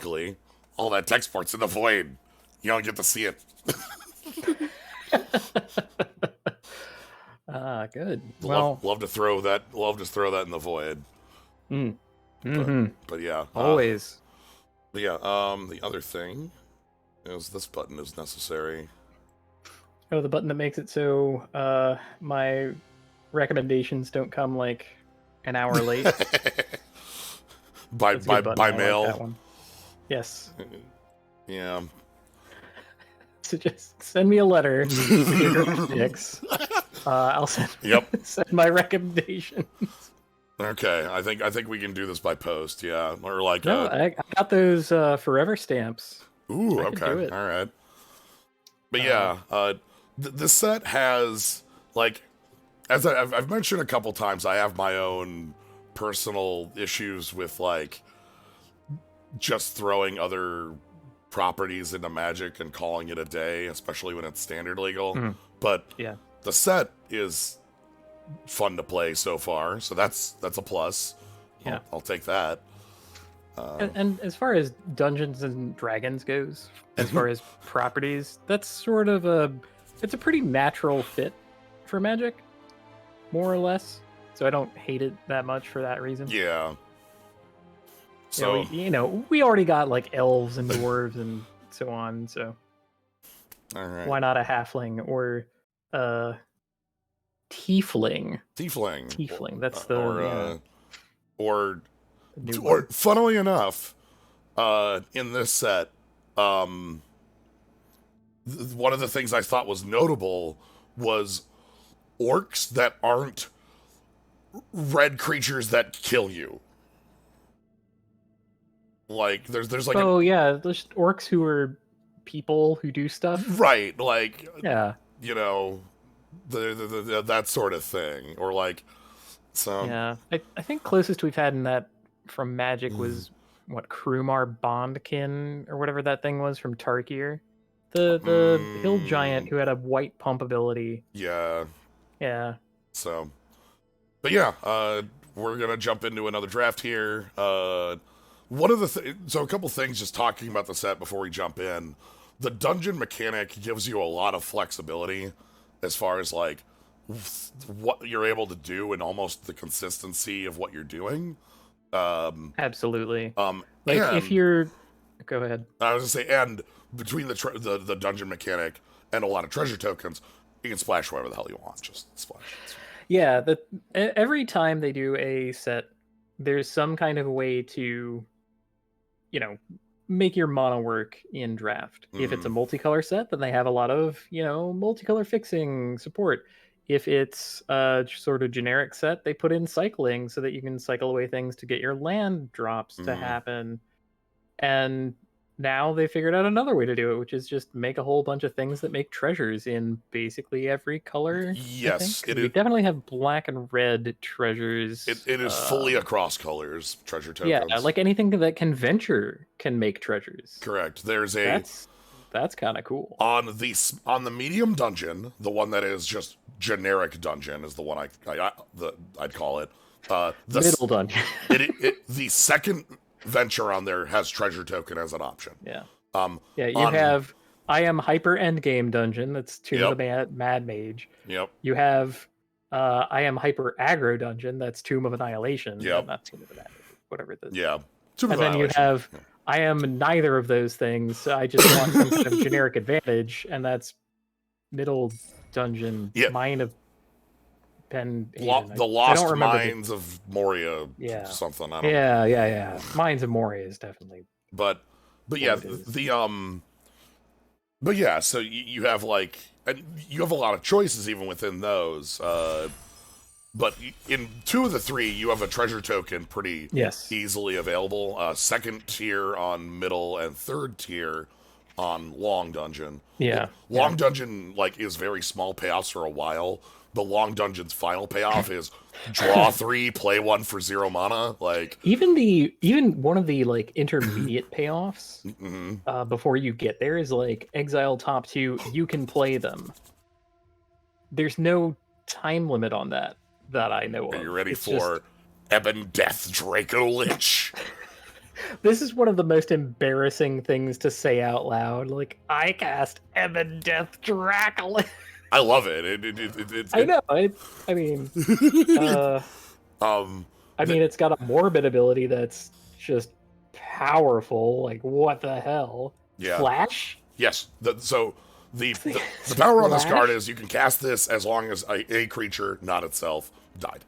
luckily, all that tech support's in the void. You don't get to see it. Good. Love, Well, love to throw that. Love to throw that in the void. mm, But, mm-hmm. but yeah. Always. But yeah. The other thing is this button is necessary. Oh, the button that makes it so my recommendations don't come like an hour late. by That's a good button. by I like that mail. one. Yes. Yeah. So just send me a letter with your direct pics. I'll send Yep. send my recommendations. Okay. I think we can do this by post. Yeah. Or like. No, I got those forever stamps. Ooh. I could Okay. do it. All right. But yeah. The set has like, as I've mentioned a couple times, I have my own personal issues with like just throwing other properties into Magic and calling it a day, especially when it's standard legal. But Yeah. the set is fun to play so far, so that's a plus. Yeah. I'll take that. And as far as Dungeons and Dragons goes, as far as properties, that's sort of it's a pretty natural fit for Magic, more or less. So I don't hate it that much for that reason. Yeah. So So we already got like elves and dwarves and so on. So all right. why not a halfling or a tiefling? Tiefling. Tiefling. That's the Or new or one. funnily enough, in this set, one of the things I thought was notable was orcs that aren't red creatures that kill you. Like there's like Yeah, there's orcs who are people who do stuff. right, like Yeah. you know, the that sort of thing, or like some Yeah, I think closest we've had in that from Magic was what Krumar Bondkin or whatever that thing was from Tarkir, the hill giant who had a white pump ability. yeah. Yeah, So, but yeah, we're gonna jump into another draft here. One of the so a couple things just talking about the set before we jump in. The dungeon mechanic gives you a lot of flexibility as far as like what you're able to do and almost the consistency of what you're doing. absolutely. Like If you're, go ahead. I was gonna say, and between the dungeon mechanic and a lot of treasure tokens, you can splash wherever the hell you want. Just splash. Yeah, every time they do a set, there's some kind of a way to, make your mono work in draft. If it's a multicolor set, then they have a lot of, multicolor fixing support. If it's a sort of generic set, they put in cycling so that you can cycle away things to get your land drops to happen. And now they figured out another way to do it, which is just make a whole bunch of things that make treasures in basically every color. Yes, we definitely have black and red treasures. It is fully across colors treasure tokens. Yeah, like anything that can venture can make treasures. Correct. There's a that's kind of cool. On the medium dungeon, the one that is just generic dungeon is the one I'd call it. The middle dungeon. The second venture on there has treasure token as an option. Yeah. You have I am hyper endgame dungeon. That's Tomb of the Mad Mage. Yep. You have I am hyper aggro dungeon. That's Tomb of Annihilation. Yep. Not Tomb of the Mad Mage. Whatever it is. Yeah. And then you have I am neither of those things. I just want some kind of generic advantage, and that's middle dungeon. Mine of Pen. The Lost Mines of Moria. Yeah. Something. I don't Yeah. Mines of Moria is definitely. But yeah, But yeah, so you have like, and you have a lot of choices even within those. But in 2 of the 3, you have a treasure token pretty easily available. Second tier on middle and third tier on long dungeon. Yeah. Long dungeon like is very small payoffs for a while. The long dungeon's final payoff is draw 3, play 1 for 0 mana. Like even one of the like intermediate payoffs before you get there is like exile top 2. You can play them. There's no time limit on that I know of. Are you ready for Ebon Death Draco Lich? This is one of the most embarrassing things to say out loud. Like, I cast Ebon Death Dracula. I love it. I know. I mean, uh, um, it's got a morbid ability that's just powerful. Like, what the hell? yeah. Flash? Yes. So the power on this Flash? card is you can cast this as long as a creature, not itself, died.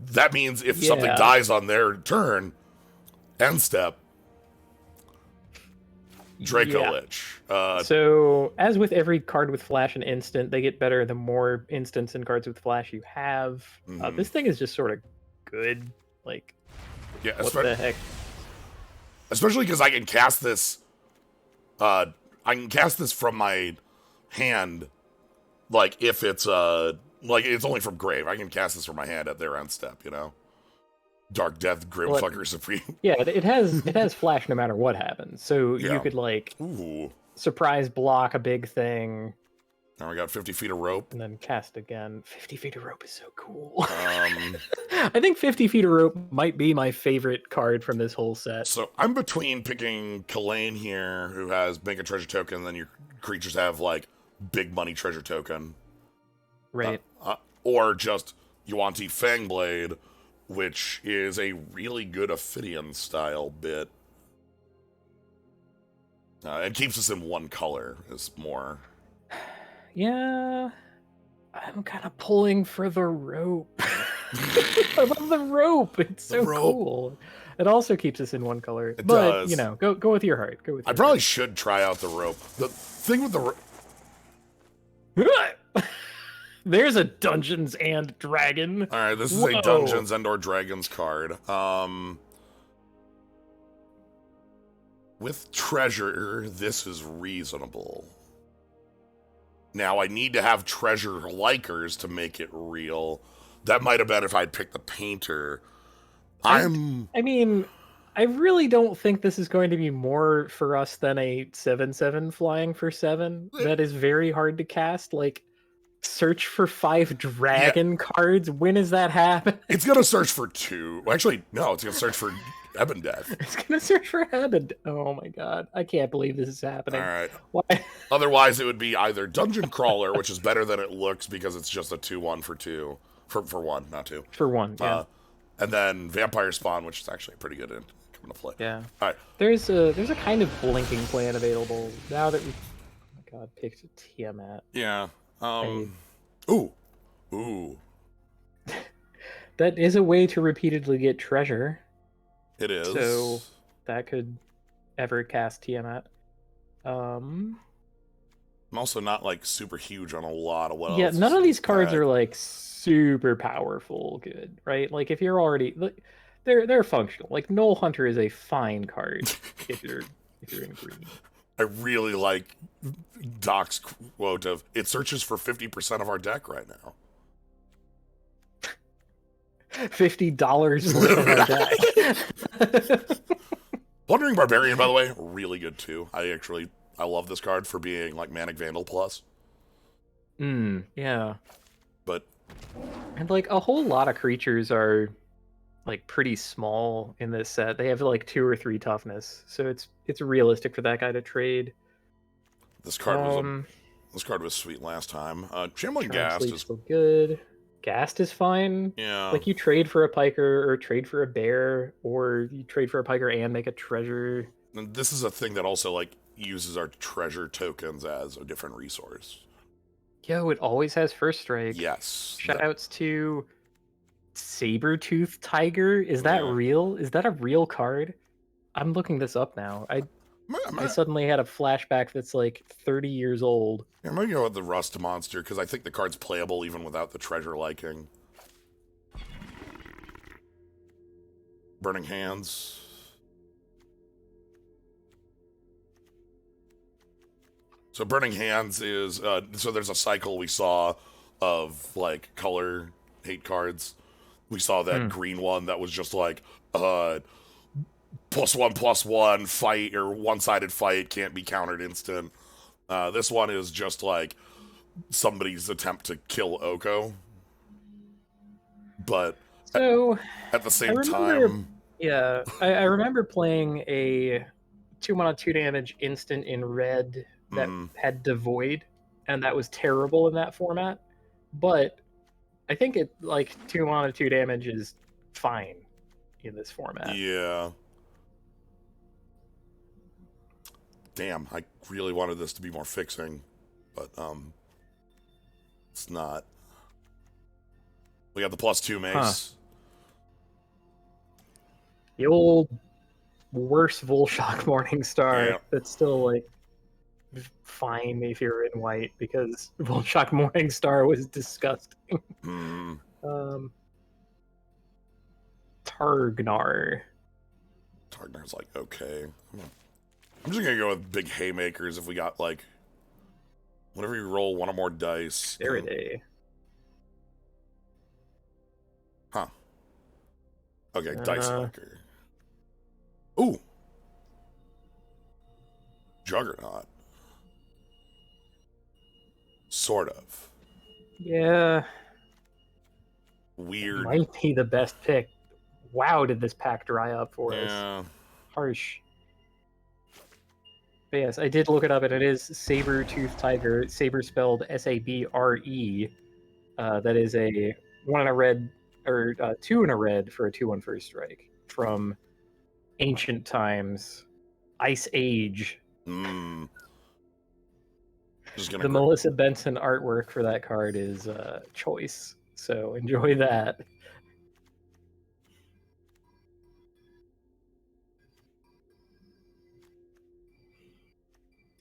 That means if something dies on their turn, end step, Draco Lich. So, as with every card with Flash and Instant, they get better the more instants and cards with Flash you have. This thing is just sort of good. Like, yeah, what the heck? Especially because I can cast this. I can cast this from my hand, like if it's like it's only from grave. I can cast this from my hand at their end step. You know, Dark Death, Grimfucker Supreme. Yeah, it has Flash no matter what happens. So you could like surprise block a big thing. Now we got 50 feet of rope. And then cast again. 50 feet of rope is so cool. I think 50 feet of rope might be my favorite card from this whole set. So I'm between picking Kalain here, who has Make a Treasure Token, and then your creatures have, like, Big Money Treasure Token. Right. Or just Yuan-Ti Fangblade, which is a really good Ophidian-style bit. It keeps us in one color, is more... Yeah, I'm kind of pulling for the rope. I love the rope. It's so cool. It also keeps us in one color. It but, does. You know, go with your heart. Go with your I probably should try out the rope. The thing with the There's a Dungeons and Dragon. All right, this is a Dungeons and or Dragons card. With treasure, this is reasonable. Now, I need to have treasure likers to make it real. That might have been if I'd picked the painter. I mean, I really don't think this is going to be more for us than a 7/7 flying for 7. That is very hard to cast. Like, search for 5 dragon cards. When does that happen? It's going to search for 2. Well, actually, no, it's going to search for Ebon Death. It's going to search for Ebon. Oh my god. I can't believe this is happening. All right. Why? Otherwise, it would be either Dungeon Crawler, which is better than it looks because it's just a 2/1 for 2. For 1, not 2. For 1, yeah. And then Vampire Spawn, which is actually pretty good in coming to play. Yeah. All right. There's a kind of blinking plan available now that we, oh my god, picked Tiamat. Yeah. Ooh. That is a way to repeatedly get treasure. It is. So that could ever cast Tiamat. I'm also not like super huge on a lot of what yeah, else. None of these cards are like super powerful good, right? Like if you're already they're functional. Like Knoll Hunter is a fine card if you're in green. I really like Doc's quote of it searches for 50% of our deck right now. $50 worth of our deck. Plundering Barbarian, by the way, really good too. I love this card for being like Manic Vandal plus. Yeah. But and like a whole lot of creatures are like pretty small in this set. They have like 2 or 3 toughness, so it's realistic for that guy to trade. This card was sweet last time. Shambling Ghast is still good. Ghast is fine. Yeah. Like you trade for a piker or trade for a bear, or you trade for a piker and make a treasure. And this is a thing that also like uses our treasure tokens as a different resource. Yo, it always has first strike. Yes. Shoutouts to Saber-Tooth Tiger. Is that real? Is that a real card? I'm looking this up now. I suddenly had a flashback that's like 30 years old. Yeah, I'm gonna go with the Rust Monster because I think the card's playable even without the treasure liking. Burning Hands. So Burning Hands is so there's a cycle we saw of like color hate cards. We saw that green one that was just like +1/+1 fight or one-sided fight can't be countered instant. This one is just like somebody's attempt to kill Oko. But so at the same time, Yeah, I remember playing a 2 mana 2 damage instant in red that Mm, had Devoid, and that was terrible in that format. But I think it like 2 mana 2 damage is fine in this format. yeah. Damn, I really wanted this to be more fixing, but it's not. We got the +2 Huh. mace. The old worse Volshock Morningstar Yeah. that's still like fine if you're in white because Volshock Morningstar was disgusting. Hmm. Um, Targnar. Targnar's like, okay. I'm just gonna go with big haymakers if we got like, whenever you roll one or more dice. Faraday. Huh. Okay, dice Uh, liker. Ooh. Juggernaut. Sort of. yeah, it Weird. might be the best pick. Wow, did this pack dry up for us? Yeah. Harsh. But yes, I did look it up, and it is Saber Tooth Tiger. Saber spelled Sabre. That is a 1 and a red, or 2 and a red for a 2/1 first strike from ancient times, Ice Age. Hmm. Just gonna. The Melissa Benson artwork for that card is choice, so enjoy that.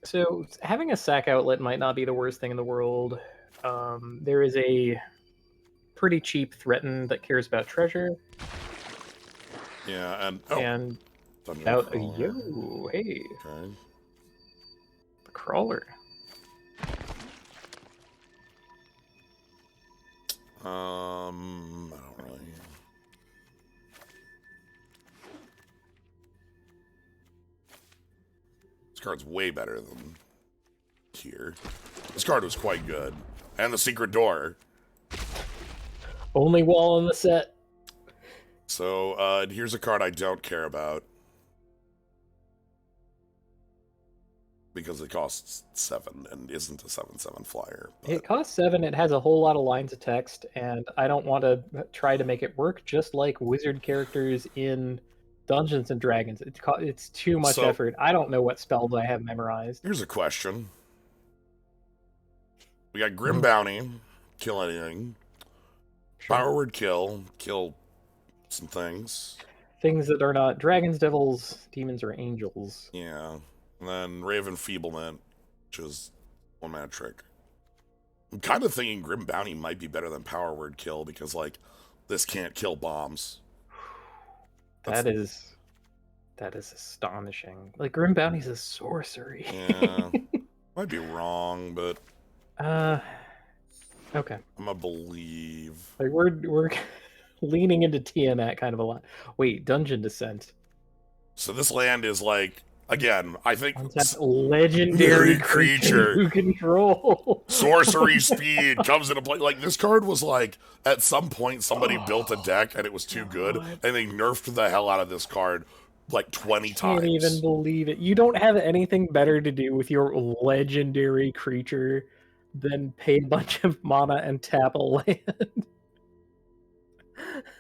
So having a sack outlet might not be the worst thing in the world. There is a pretty cheap threaten that cares about treasure Yeah, and and dungeon about a crawler. yo, hey, Okay. the crawler. I don't really. This card's way better than here. This card was quite good, and the secret door. Only wall in the set. So here's a card I don't care about because it costs 7 and isn't a 7/7 flyer. But It costs 7. It has a whole lot of lines of text, and I don't want to try to make it work just like wizard characters in Dungeons and Dragons. It's too much so effort. I don't know what spells I have memorized. here's a question: we got Grim Mhm. Bounty, kill anything. Sure. Power Word kill some things. Things that are not dragons, devils, demons, or angels. Yeah, and then Raven Feeblement, which is 1 mana trick. I'm kind of thinking Grim Bounty might be better than Power Word Kill because, like, this can't kill bombs. That's, That is astonishing. Like Grim Bounty's a sorcery. yeah, might be wrong, but uh, okay. I'm gonna believe. Like we're leaning into Tiamat kind of a lot. Wait, Dungeon Descent. So this land is like, again, I think Legendary creature creature you control. sorcery speed comes into play. Like this card was like at some point somebody built a Oh, deck and it was too good, God. and they nerfed the hell out of this card like 20 Can't even times. believe it. You don't have anything better to do with your legendary creature than pay a bunch of mana and tap a land.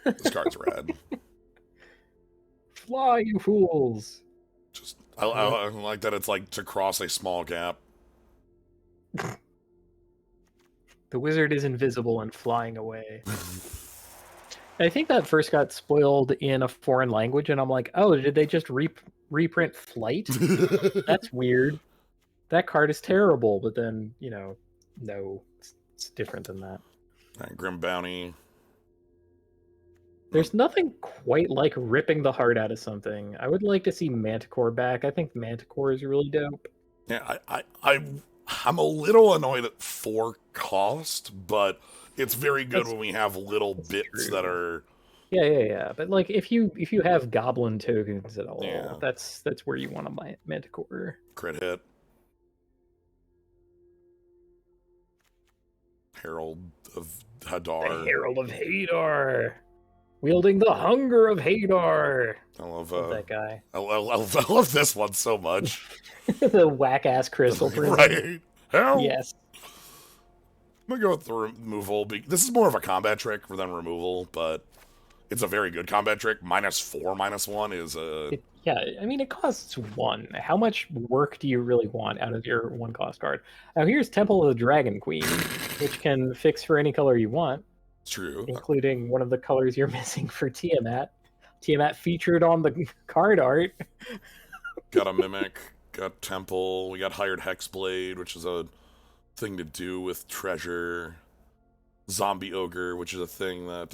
This card's red. Fly, you fools! Just I like that it's like to cross a small gap. The wizard is invisible and flying away. I think that first got spoiled in a foreign language, and I'm like, oh, did they just reprint Flight? That's weird. That card is terrible, but then, no, it's different than that. Grim Bounty. There's nothing quite like ripping the heart out of something. I would like to see Manticore back. I think Manticore is really dope. Yeah, I'm a little annoyed at 4 cost, but it's very good That's, when we have little that's bits true. that are. Yeah. But like, if you have goblin tokens at all, Yeah. that's where you want a Manticore. Crit hit. Herald of The Hadar. Herald of Hadar. Wielding the hunger of Hadar. I love Love that guy. I love this one so much. The whack ass crystal prison. Right? Hell, Yes. I'm gonna go with the removal. This is more of a combat trick than removal, but it's a very good combat trick. -4, -1 is a. Yeah, I mean, it costs 1. How much work do you really want out of your 1 cost card? Now, here's Temple of the Dragon Queen, which can fix for any color you want. It's true. Including one of the colors you're missing for Tiamat. Tiamat featured on the card art. Got a Mimic, got Temple, we got Hired Hexblade, which is a thing to do with treasure. Zombie Ogre, which is a thing that,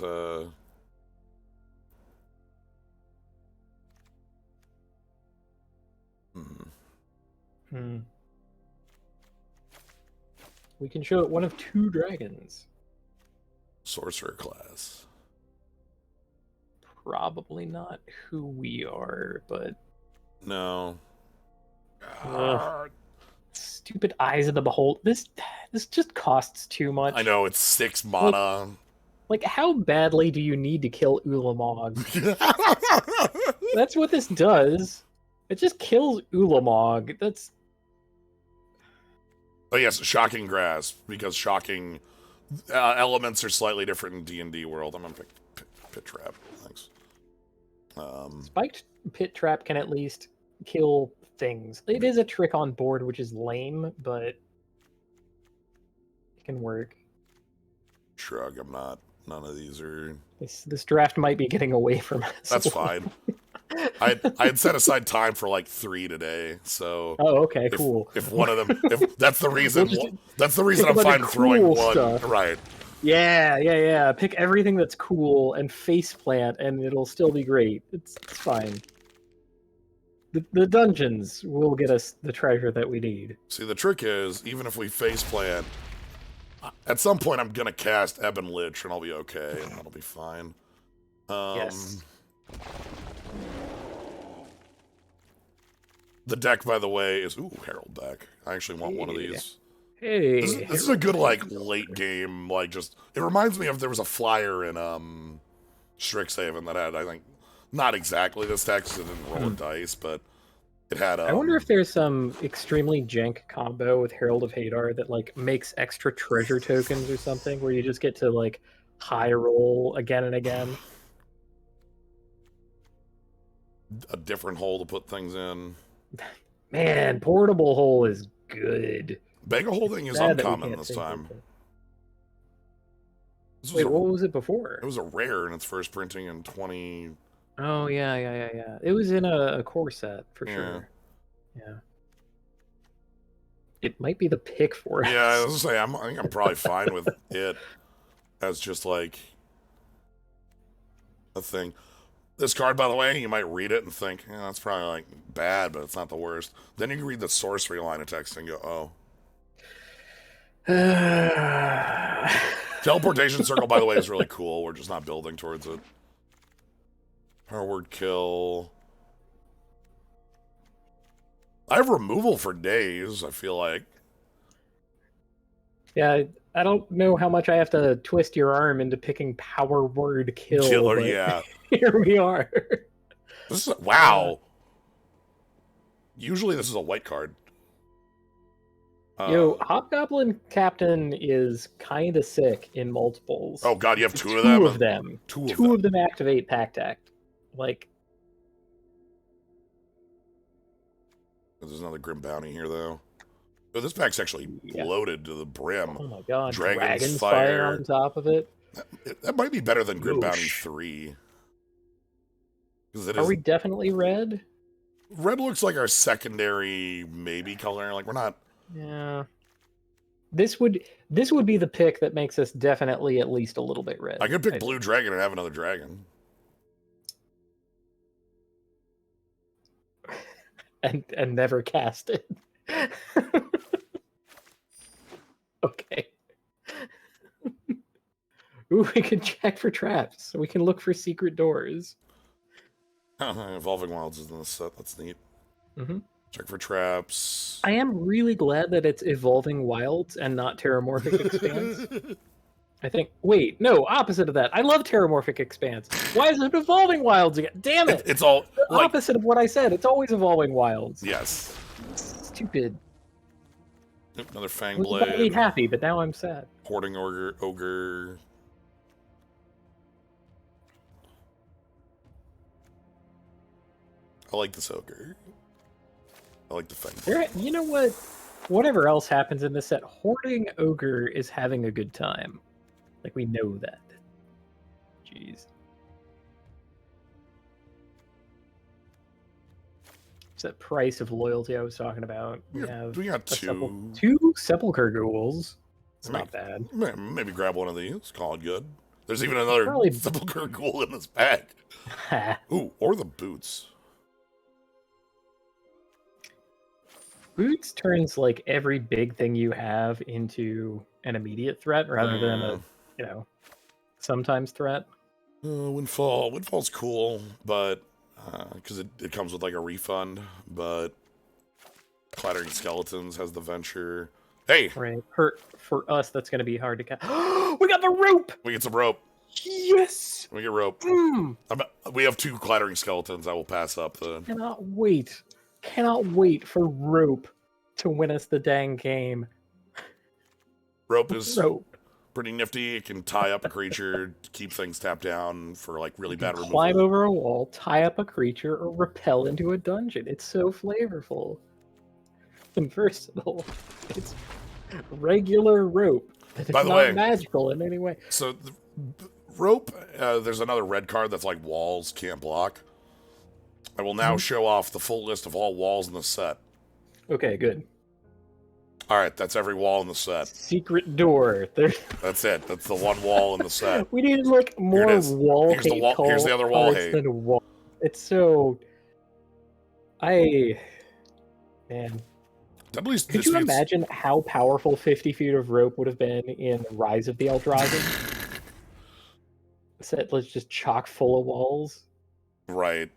We can show it one of 2 dragons. Sorcerer class. Probably not who we are, but... No. Stupid Eyes of the Behold. This just costs too much. I know, it's 6 mana. Like, how badly do you need to kill Ulamog? That's what this does. It just kills Ulamog. That's... Oh yes, Shocking Grasp, because shocking elements are slightly different in D&D world. I'm gonna pick Pit Trap. Thanks. Spiked Pit Trap can at least kill things. It is a trick on board, which is lame, but it can work. Shrug, I'm not. None of these are... This draft might be getting away from us. That's fine. I had set aside time for like 3 today, so... Oh, okay, cool. If one of them... If that's the reason... That's the reason I'm pick a fine bunch of throwing cool one. stuff. Right. Yeah. Pick everything that's cool and faceplant, and it'll still be great. It's fine. The dungeons will get us the treasure that we need. See, the trick is, even if we faceplant, at some point I'm gonna cast Ebon Lich, and I'll be okay, and that'll be fine. Yes. The deck, by the way, is... Ooh, Herald deck. I actually want one of these. Hey. This is a good, like, late game, like, just... It reminds me of there was a flyer in, Strixhaven that had, I think, not exactly this text, it didn't roll a dice, but it had, I wonder if there's some extremely jank combo with Herald of Hadar that, like, makes extra treasure tokens or something, where you just get to, like, high roll again and again. A different hole to put things in. Man, Portable Hole is good. Bega Holding is uncommon this time. Wait, what was it before? It was a rare in its first printing in 20... Oh, yeah. It was in a core set, for sure. Yeah. It might be the pick for it. Yeah, I was gonna say, I think I'm probably fine with it as just, like, a thing. This card, by the way, you might read it and think, yeah, that's probably, like, bad, but it's not the worst. Then you can read the sorcery line of text and go, oh. Teleportation Circle, by the way, is really cool. We're just not building towards it. Power Word Kill. I have removal for days, I feel like. Yeah, I don't know how much I have to twist your arm into picking Power Word Kill. Killer, yeah. Here we are. This is wow. Usually this is a white card. Yo, Hobgoblin Captain is kind of sick in multiples. Oh god, you have two of them? Two of them. Two of them activate Pact Act. Like... There's another Grim Bounty here, though. Oh, this pack's actually loaded to the brim. Oh my god, Dragon's Fire on top of it. That might be better than Grim Bounty 3. Are we definitely red? Red looks like our secondary maybe color. Like, we're not... Yeah. This would be the pick that makes us definitely at least a little bit red. I could pick Blue Dragon and have another dragon. And never cast it. Okay. Ooh, we can check for traps. So we can look for secret doors. Evolving Wilds is in the set. That's neat. Mm-hmm. Check for traps. I am really glad that it's Evolving Wilds and not Terramorphic Expanse. I think. Wait, no, opposite of that. I love Terramorphic Expanse. Why is it evolving wilds again? Damn it! It's all The like opposite of what I said. It's always evolving wilds. yes. Stupid. Oop, another I Fang was about to be Blade. happy, but now I'm sad. Hoarding ogre. I like this ogre. I like the Fang Blade. You know what? Whatever else happens in this set, Hoarding Ogre is having a good time. Like, we know that. Jeez. It's that price of loyalty I was talking about. We got two. Two Sepulchre Ghouls. It's not bad. Maybe grab one of these. Call it good. There's even another Sepulchre Ghoul in this bag. Ooh, or the boots. Boots turns like every big thing you have into an immediate threat rather than a, you know, sometimes threat. Windfall. Windfall's cool, but because it comes with like a refund, but Clattering Skeletons has the venture. Hey! Right. For us, that's going to be hard to catch. We got the rope! We get some rope. Yes! We get rope. We have 2 Clattering Skeletons. I will pass up the... Cannot wait. Cannot wait for rope to win us the dang game. Rope is pretty nifty. It can tie up a creature, keep things tapped down for like really bad removal. Climb over a wall, tie up a creature, or repel into a dungeon. It's so flavorful and versatile. It's regular rope. It's By the not way, magical in any way. So the rope, there's another red card that's like walls can't block. I will now show off the full list of all walls in the set. Okay, good. All right, that's every wall in the set. Secret door. That's it. That's the one wall in the set. We need like more wall. Here's the other wall hate. It's so. Man. Could you imagine how powerful 50 feet of rope would have been in Rise of the Eldrazi? Set was just chock full of walls. Right.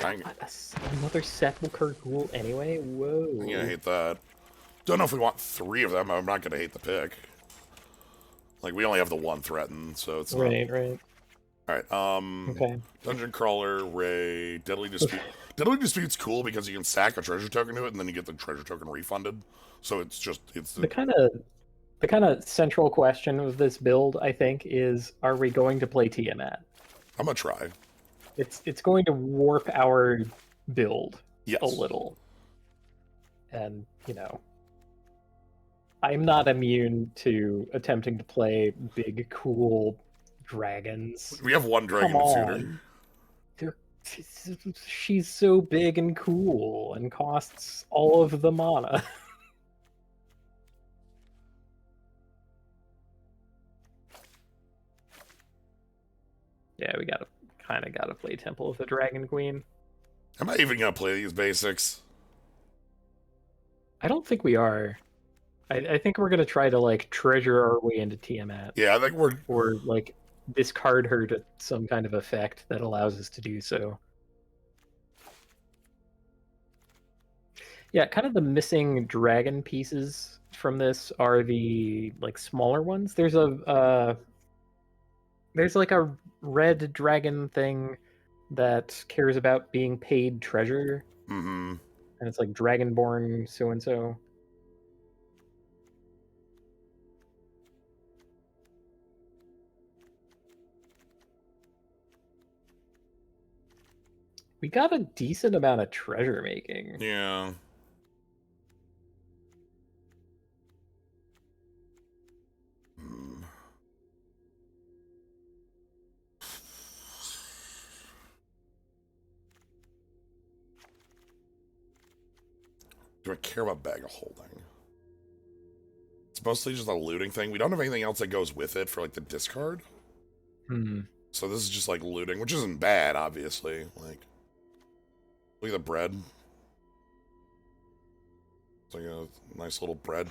Another Sepulchre Ghoul anyway? Whoa. I'm gonna hate that. Don't know if we want 3 of them. I'm not gonna hate the pick. Like, we only have the 1 threatened, so it's right. Alright, okay. Dungeon Crawler, Ray, Deadly Dispute. Deadly Dispute's cool because you can sack a treasure token to it and then you get the treasure token refunded. So it's the kind of central question of this build, I think, is: are we going to play Tiamat? I'm gonna try. It's going to warp our build a little, and you know, I'm not immune to attempting to play big, cool dragons. We have 1 dragon suitor. She's so big and cool and costs all of the mana. Yeah, we kind of gotta play Temple of the Dragon Queen. Am I even gonna play these basics? I don't think we are. I think we're gonna try to like treasure our way into Tiamat. Yeah, I think or like discard her to some kind of effect that allows us to do so. Yeah, kind of the missing dragon pieces from this are the like smaller ones. There's like a red dragon thing that cares about being paid treasure. Mm-hmm. And it's like Dragonborn so-and-so. We got a decent amount of treasure making. Yeah. Do I care about Bag of Holding? It's mostly just a looting thing. We don't have anything else that goes with it for like the discard. So this is just like looting, which isn't bad, obviously. Like, look at the bread. It's like a nice little bread.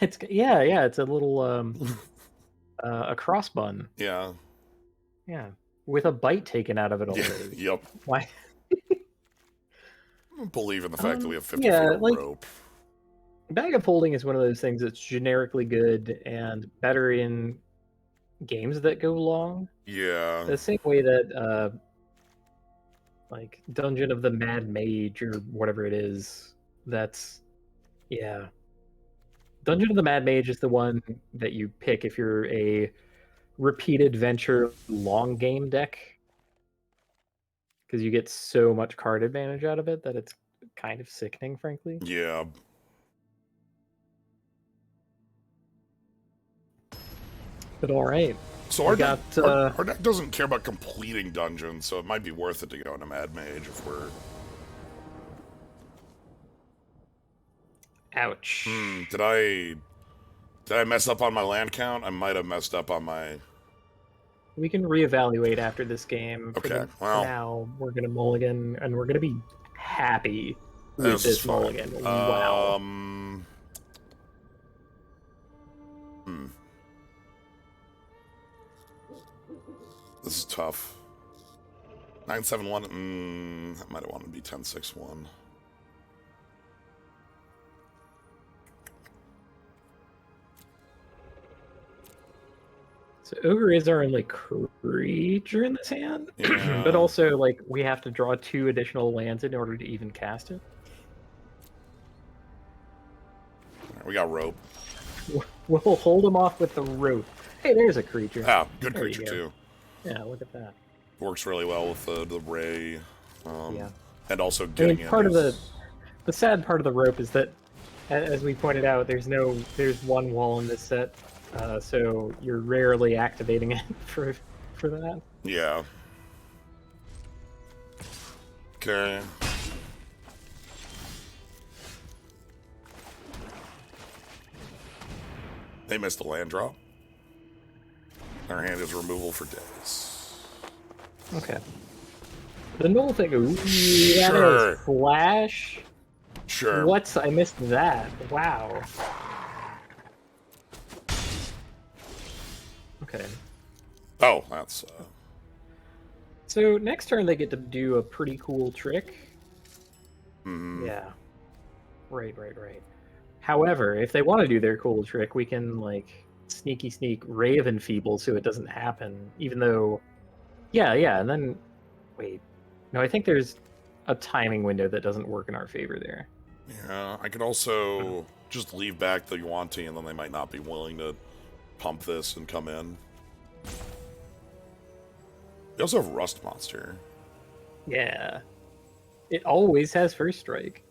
It's it's a little a cross bun. Yeah. Yeah, with a bite taken out of it already. Yep. Why? I don't believe in the fact that we have 50 yeah, feet of like, rope. Bag of Holding is one of those things that's generically good and better in games that go long. Yeah. The same way that like Dungeon of the Mad Mage or whatever it is. That's yeah. Dungeon of the Mad Mage is the one that you pick if you're a repeat adventure long game deck because you get so much card advantage out of it that it's kind of sickening, frankly. Yeah. But all right, So we got our deck doesn't care about completing dungeons, so it might be worth it to go into Mad Mage if we're... ouch. Did I mess up on my land count? I might have messed up on my... We can reevaluate after this game. Okay, For now, we're gonna mulligan, and we're gonna be happy with this mulligan. Wow. This is tough. 9-7-1. That might have wanted to be 10-6-1. So Ogre is our only creature in this hand, Yeah. but also like we have to draw 2 additional lands in order to even cast it. We got rope. We'll hold him off with the rope. Hey, there's a creature. Ah, good There you creature go. too. Yeah, look at that. Works really well with the ray. Yeah. And also getting in. Part of the sad part of the rope is that, as we pointed out, there's one wall in this set, so you're rarely activating it for that. Yeah. Okay. They missed the land drop. Their hand is removal for days. Okay. The null thing. Ooh, that Sure. is flash. Sure. I missed that. Wow. Okay. Oh, that's... So next turn they get to do a pretty cool trick. Yeah. Right. However, if they want to do their cool trick, we can like sneak Raven Feeble so it doesn't happen. Even though, yeah, and then wait, no, I think there's a timing window that doesn't work in our favor there. Yeah, I could also just leave back the Yuan-Ti, and then they might not be willing to pump this and come in. They also have Rust Monster. Yeah. It always has first strike.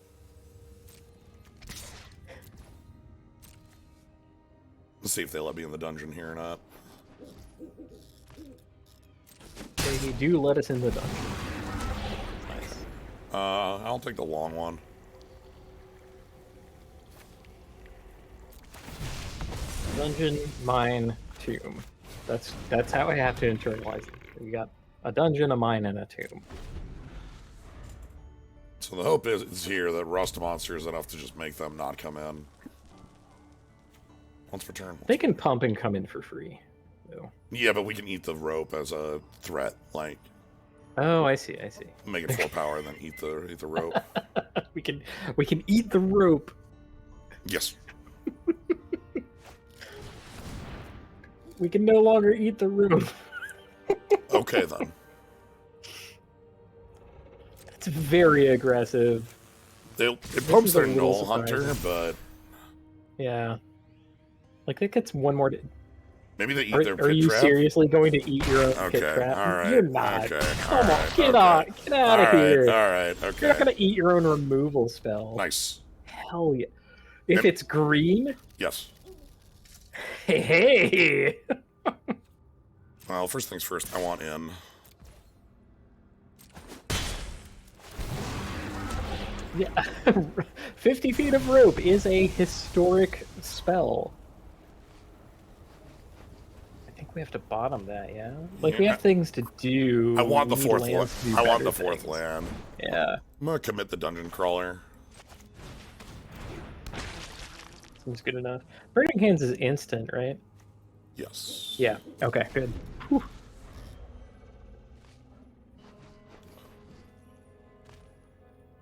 Let's see if they let me in the dungeon here or not. They do let us in the dungeon. Nice. I'll take the long one. Dungeon, mine, tomb. That's how I have to internalize it. We got a dungeon, a mine, and a tomb. So the hope is here that Rust Monster is enough to just make them not come in. Once per turn. They can pump and come in for free, though. Yeah, but we can eat the rope as a threat, like... Oh, I see. Make it 4 power, and then eat the rope. we can eat the rope. Yes. We can no longer eat the rope. Okay, then. It's very aggressive. It pumps their a little Null Hunter, but... Yeah. Like, it gets one more... Maybe they eat their pit trap? Are you seriously going to eat your own pit trap? Alright. You're not. Okay, Come on, get out of here. Alright, okay. You're not going to eat your own removal spell. Nice. Hell yeah. If it's green? Yes. Hey! Well, first things first, I want in. Yeah. 50 feet of rope is a historic spell. I think we have to bottom that, yeah? Like, we have things to do. I want the fourth land. I want the fourth land. Yeah. I'm gonna commit the Dungeon Crawler. Seems good enough. Burning Hands is instant, right? Yes. Yeah. Okay, good. Whew.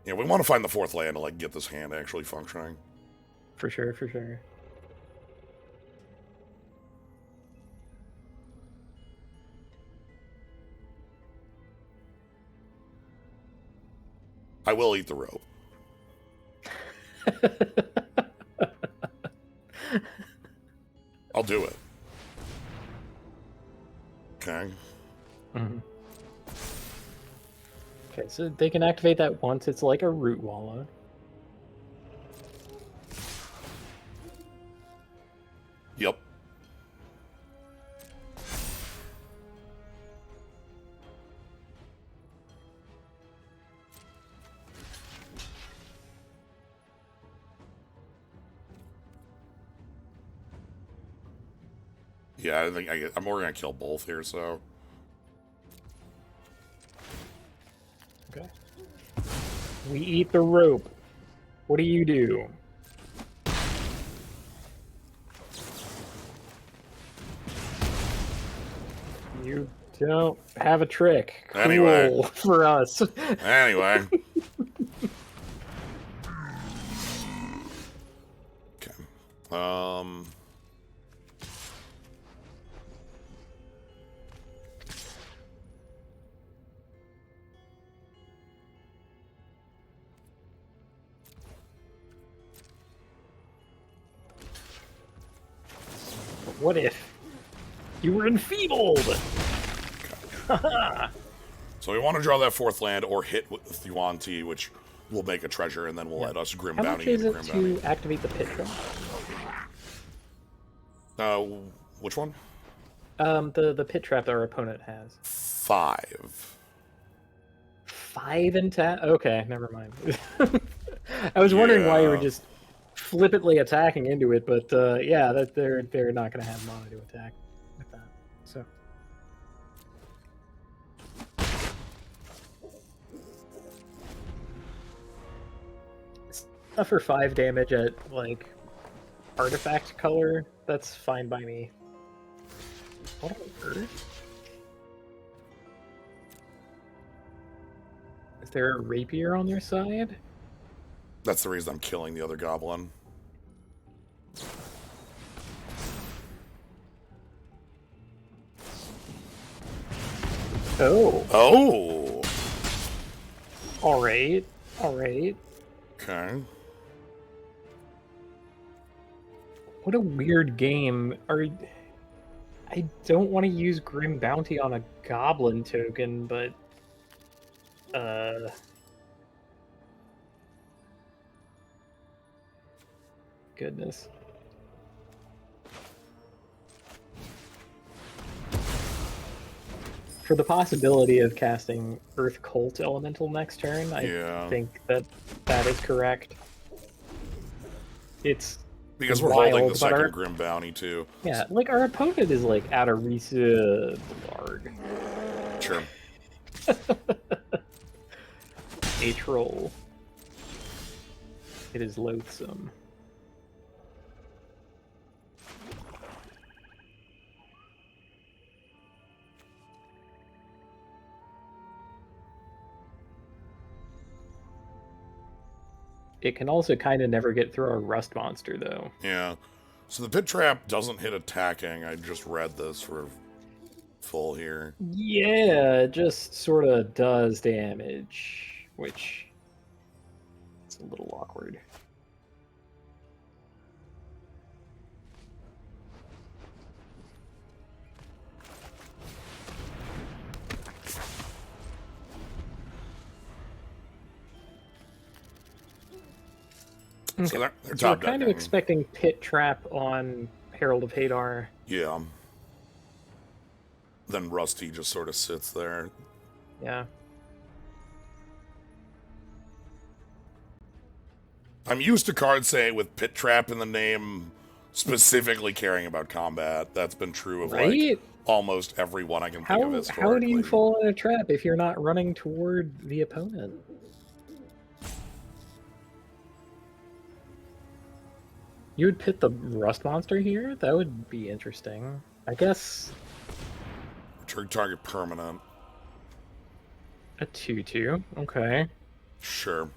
Yeah, we want to find the fourth land to, like, get this hand actually functioning. for sure, for sure. I will eat the rope. I'll do it. Okay. Mm-hmm. Okay, so they can activate that once. It's like a root wallow. Yep. Yeah, I think I'm more gonna kill both here, so. Okay. We eat the rope. What do you do? You don't have a trick. Cool Anyway. for us. Anyway. Okay. What if you were enfeebled? So we want to draw that fourth land or hit with Yuan Ti, which will make a treasure, and then we'll let us Grim How Bounty much is into it Grim to Bounty. activate the pit trap? Which one? The pit trap our opponent has. 5. 5 in tap? Okay, never mind. I was wondering why you were just flippantly attacking into it, but yeah, that they're not going to have mana to attack with that. So stuff for 5 damage at like artifact color, that's fine by me. What on earth? Is there a rapier on their side? That's the reason I'm killing the other goblin. Oh. Oh! Alright. Alright. Okay. What a weird game. I don't want to use Grim Bounty on a goblin token, but goodness. For the possibility of casting Earth Cult Elemental next turn, I think that is correct. It's because we're wild, holding the second Grim Bounty too. Yeah, like our opponent is like Atarisa Blarg. Sure. A troll. It is loathsome. It can also kind of never get through a rust monster, though. Yeah. So the pit trap doesn't hit attacking. I just read this for full here. Yeah, it just sort of does damage, which it's a little awkward. Okay. So they're So we're kind of expecting Pit Trap on Herald of Hadar. Yeah. Then Rusty just sort of sits there. Yeah. I'm used to cards saying with Pit Trap in the name specifically caring about combat. That's been true of like almost everyone I can think of historically. How do you fall in a trap if you're not running toward the opponent? You would pit the Rust Monster here? That would be interesting. I guess... Target permanent. A 2/2. Okay. Sure.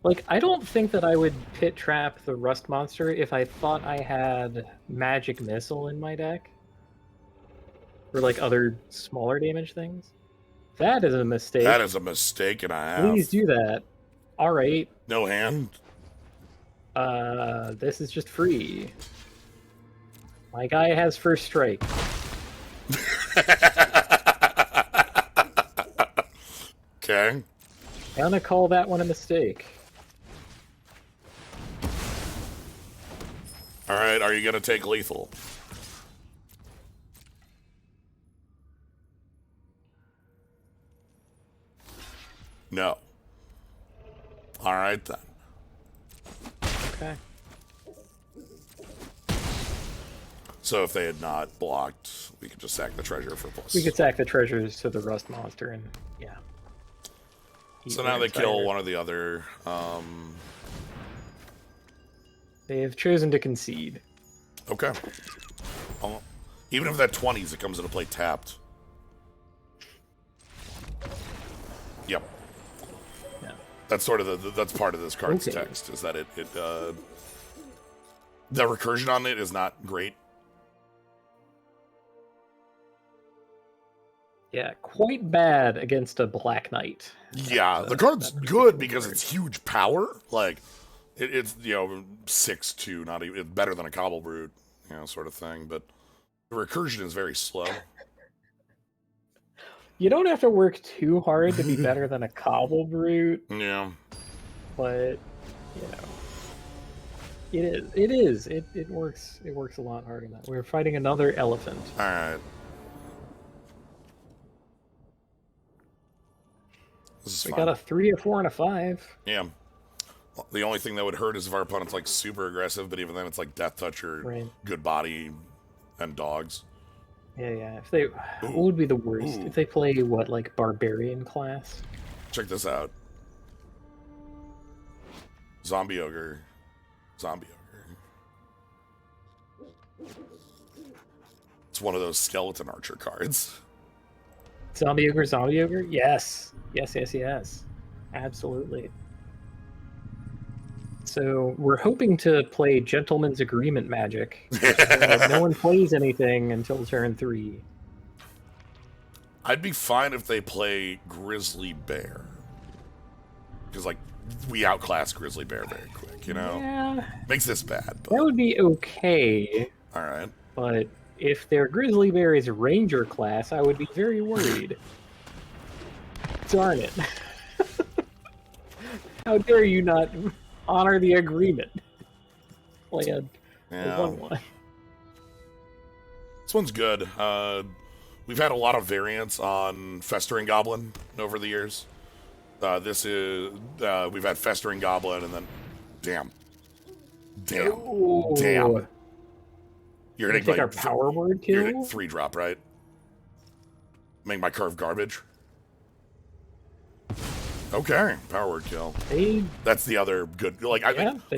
Like, I don't think that I would pit trap the Rust Monster if I thought I had Magic Missile in my deck. Or, like, other smaller damage things. That is a mistake. That is a mistake and a half. Please do that. Alright. No hand. This is just free. My guy has first strike. Okay. Gonna call that one a mistake. Alright, are you gonna take lethal? No. Alright then. Okay. So if they had not blocked, we could just sack the treasure for plus. We could sack the treasures to the Rust Monster and, yeah. So now they kill one or the other. They have chosen to concede. Okay. Well, even if that 20s, it comes into play tapped. Yep. Yeah. That's sort of that's part of this card's text, is that the recursion on it is not great. Yeah, quite bad against a Black Knight. Yeah, the card's good because it's huge power. Like, it's, 6-2, not even, it's better than a Cobble Brute, sort of thing. But the recursion is very slow. You don't have to work too hard to be better than a Cobble Brute. Yeah. But, it is. It works. It works a lot harder than that. We're fighting another elephant. All right. We got a 3, a 4, and a 5. Yeah. Well, the only thing that would hurt is if our opponent's like super aggressive, but even then it's like Death Touch or good body and dogs. Yeah. If they, what would be the worst? If they play like Barbarian class? Check this out. Zombie Ogre. It's one of those skeleton archer cards. Zombie Ogre? Yes. Yes. Absolutely. So we're hoping to play Gentleman's Agreement Magic. No one plays anything until turn 3. I'd be fine if they play Grizzly Bear. Because, we outclass Grizzly Bear very quick, Yeah. Makes this bad. But... That would be okay. All right. But if their Grizzly Bear is Ranger class, I would be very worried. Darn it. How dare you not honor the agreement? Play a 1/1. This one's good. We've had a lot of variants on Festering Goblin over the years. We've had Festering Goblin, and then... Damn. You're hitting take our power word kill? You're hitting 3-drop, right? Make my curve garbage. Okay, power word kill. That's the other good. I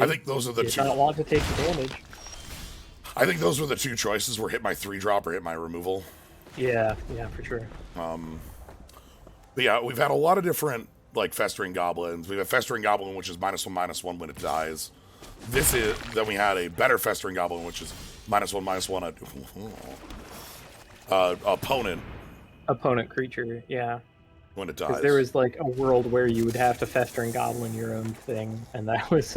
think those are the two. Not want to take the damage. I think those were the two choices: were hit my 3-drop or hit my removal. Yeah, for sure. But yeah, we've had a lot of different Festering Goblins. We have Festering Goblin, which is -1/-1 when it dies. Then we had a better Festering Goblin, which is -1/-1 opponent creature. Yeah. When it dies. Because there was a world where you would have to Festering Goblin your own thing, and that was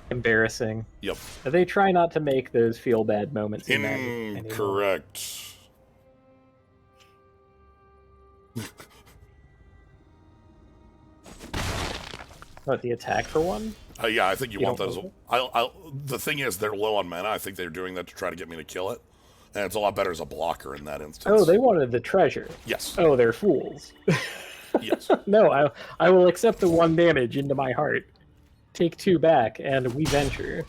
embarrassing. Yep. They try not to make those feel bad moments. Incorrect. What, the attack for 1? Yeah, I think you want those. The thing is, they're low on mana. I think they're doing that to try to get me to kill it. And it's a lot better as a blocker in that instance. Oh, they wanted the treasure. Yes. Oh, they're fools. Yes. No, I will accept the 1 damage into my heart. Take 2 back, and we venture.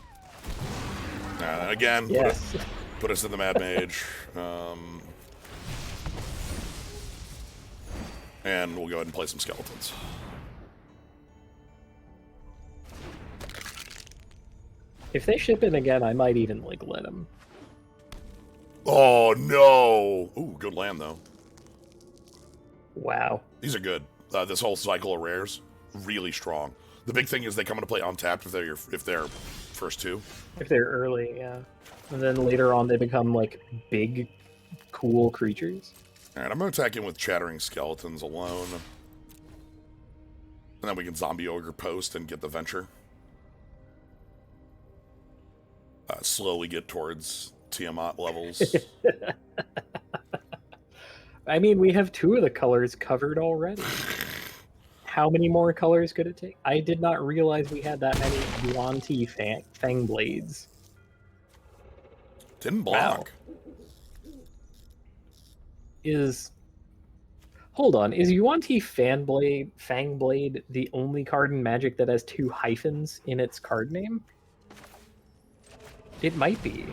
Again, yes. Put us in the Mad Mage. And we'll go ahead and play some skeletons. If they ship in again, I might even let them. Oh, no. Ooh, good land, though. Wow. These are good. This whole cycle of rares, really strong. The big thing is they come into play untapped if they're first two. If they're early, yeah. And then later on they become like big, cool creatures. Alright, I'm gonna attack him with Chattering Skeletons alone. And then we can Zombie Ogre post and get the Venture. Slowly get towards Tiamat levels. I mean, we have 2 of the colors covered already. How many more colors could it take? I did not realize we had that many Yuan-Ti Fang Blades. Didn't block. Wow. Hold on, is Yuan-Ti Fang Blade the only card in Magic that has 2 hyphens in its card name? It might be.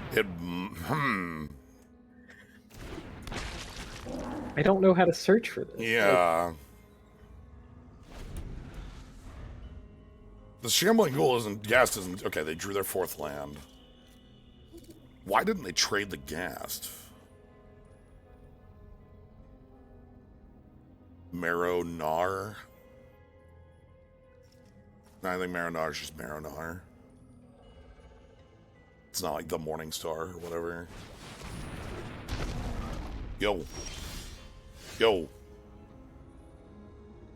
I don't know how to search for this. Yeah. The Shambling Ghoul Ghast isn't... Okay, they drew their 4th land. Why didn't they trade the Ghast? Marrow Nar? No, I think Marrow Nar is just Marrow Nar. It's not like the Morning Star or whatever. Yo.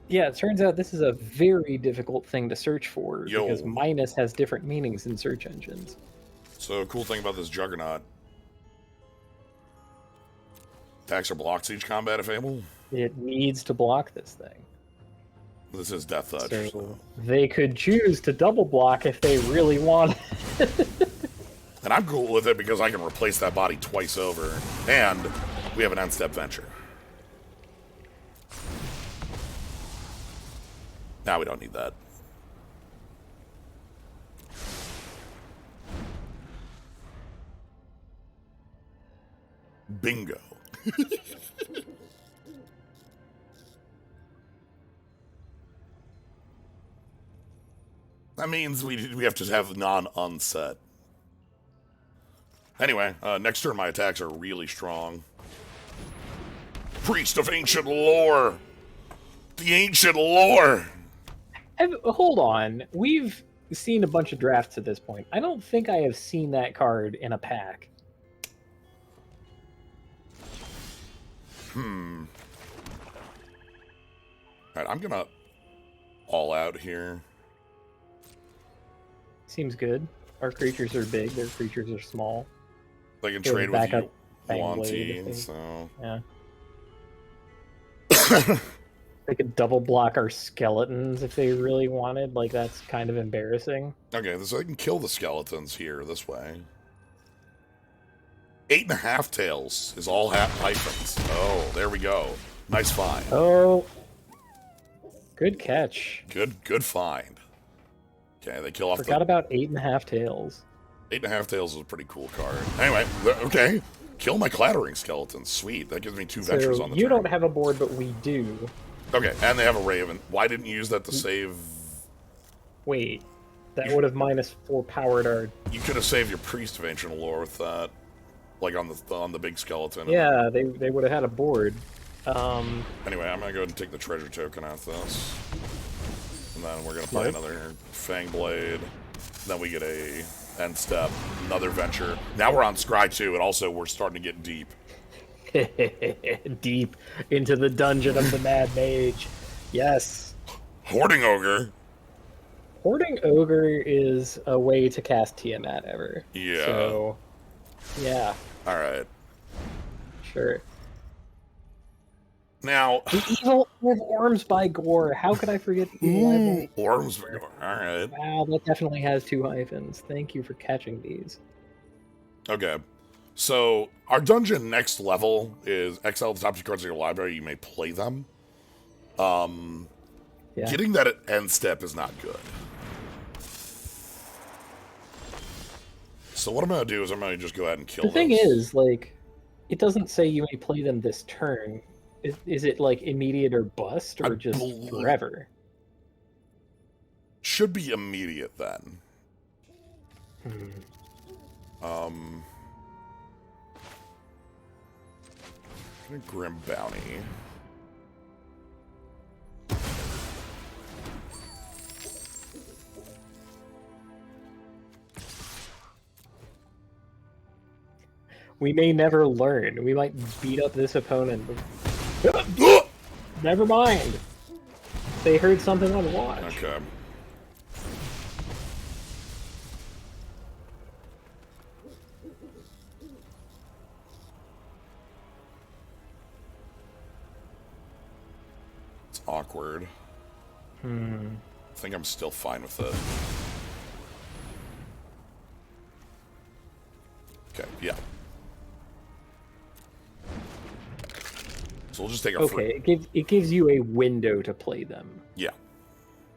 Yeah, it turns out this is a very difficult thing to search for because minus has different meanings in search engines. So, cool thing about this Juggernaut. Attacks or blocks each combat if able. It needs to block this thing. This is Death Touch. So they could choose to double block if they really want. And I'm cool with it because I can replace that body twice over. And we have an end-step Venture. Now we don't need that. Bingo. That means we have to have non-unset. Anyway, next turn my attacks are really strong. Priest of Ancient Lore! The Ancient Lore! Hold on. We've seen a bunch of drafts at this point. I don't think I have seen that card in a pack. Alright, I'm gonna all out here. Seems good. Our creatures are big, their creatures are small. They can trade with you, Yuan-Ti, so... Yeah. They could double block our skeletons if they really wanted. Like, that's kind of embarrassing. Okay, so I can kill the skeletons here this way. 8.5 tails is all hyphens. Oh, there we go. Nice find. Oh. Good catch. Good find. Okay, they kill off Forgot about 8.5 tails. 8.5 tails is a pretty cool card. Anyway, okay. Kill my clattering skeletons. Sweet. That gives me 2 ventures on the turn. You don't have a board, but we do. Okay, and they have a Raven. Why didn't you use that to save... Wait. That would have -4 powered our... You could have saved your Priest of Ancient Lore with that. Like on the big skeleton. Yeah, they would have had a board. Anyway, I'm going to go ahead and take the treasure token out of this. And then we're going to play another Fang Blade. Then we get a end step, another Venture. Now we're on Scry 2, and also we're starting to get deep. Deep into the dungeon of the Mad Mage. Yes. Hoarding Ogre. Hoarding Ogre is a way to cast Tiamat ever. Yeah. So, yeah. Alright. Sure. Now... The evil Orms by Gore. How could I forget the evil Orms by Gore. Alright. Wow, that definitely has 2 hyphens. Thank you for catching these. Okay. So, our dungeon next level is exile the top 2 cards of your library. You may play them. Getting that at end step is not good. So what I'm going to do is I'm going to just go ahead and kill The thing is, like, it doesn't say you may play them this turn. Is it, like, immediate or bust, or just forever? Should be immediate, then. Grim Bounty. We may never learn. We might beat up this opponent. Never mind. They heard something on watch. Okay. It's awkward. I think I'm still fine with it. Okay, yeah. So we'll just take a Okay, it gives you a window to play them. Yeah.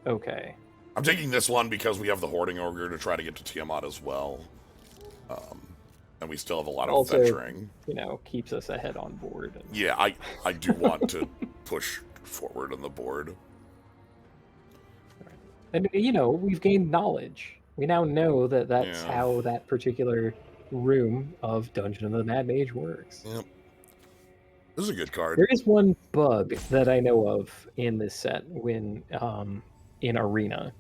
Okay. I'm taking this one because we have the Hoarding Ogre to try to get to Tiamat as well. And we still have a lot of Also, venturing. you know, keeps us ahead on board. And... Yeah, I do want to push forward on the board. And, you know, we've gained knowledge. We now know that that's how that particular room of Dungeon of the Mad Mage works. Yep. This is a good card. There is one bug that I know of in this set when in Arena.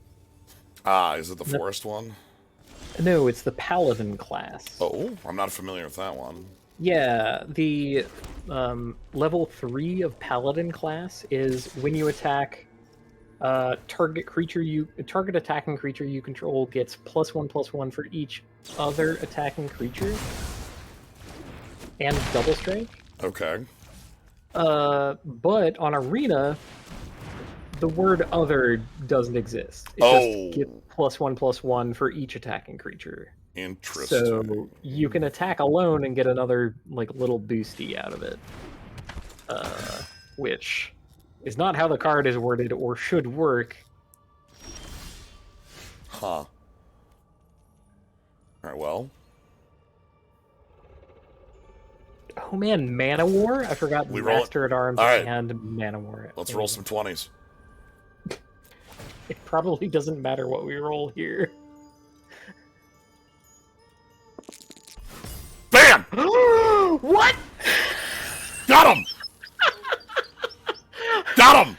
Ah, is it the forest one? No, it's the Paladin class. Oh, I'm not familiar with that one. Yeah, the level 3 of Paladin class is when you attack target attacking creature you control gets +1/+1 for each other attacking creature. And double strike. Okay. But on Arena, the word other doesn't exist. It just gets +1/+1 for each attacking creature. Interesting. So you can attack alone and get another like little boosty out of it. Which is not how the card is worded or should work. Huh. Alright, well. Oh man, Mana War? I forgot Master at Arms and Mana War. Let's roll some 20s. It probably doesn't matter what we roll here. Bam! What? Got him! Got him!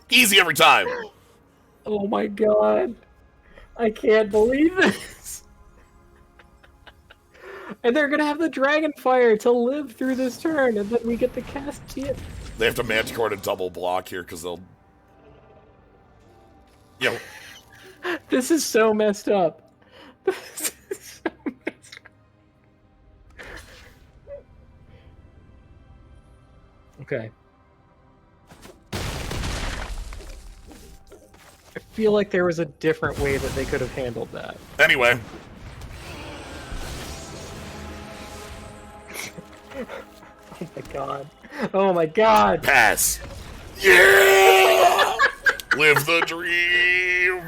Easy every time. Oh my god. I can't believe this. And they're gonna have the Dragonfire to live through this turn, and then we get to cast it. They have to Manticore to double block here because they'll. Yo. This is so messed up. This is so messed up. Okay. I feel like there was a different way that they could have handled that. Anyway. Oh my god. Oh my god. Pass. Yeah! Live the dream.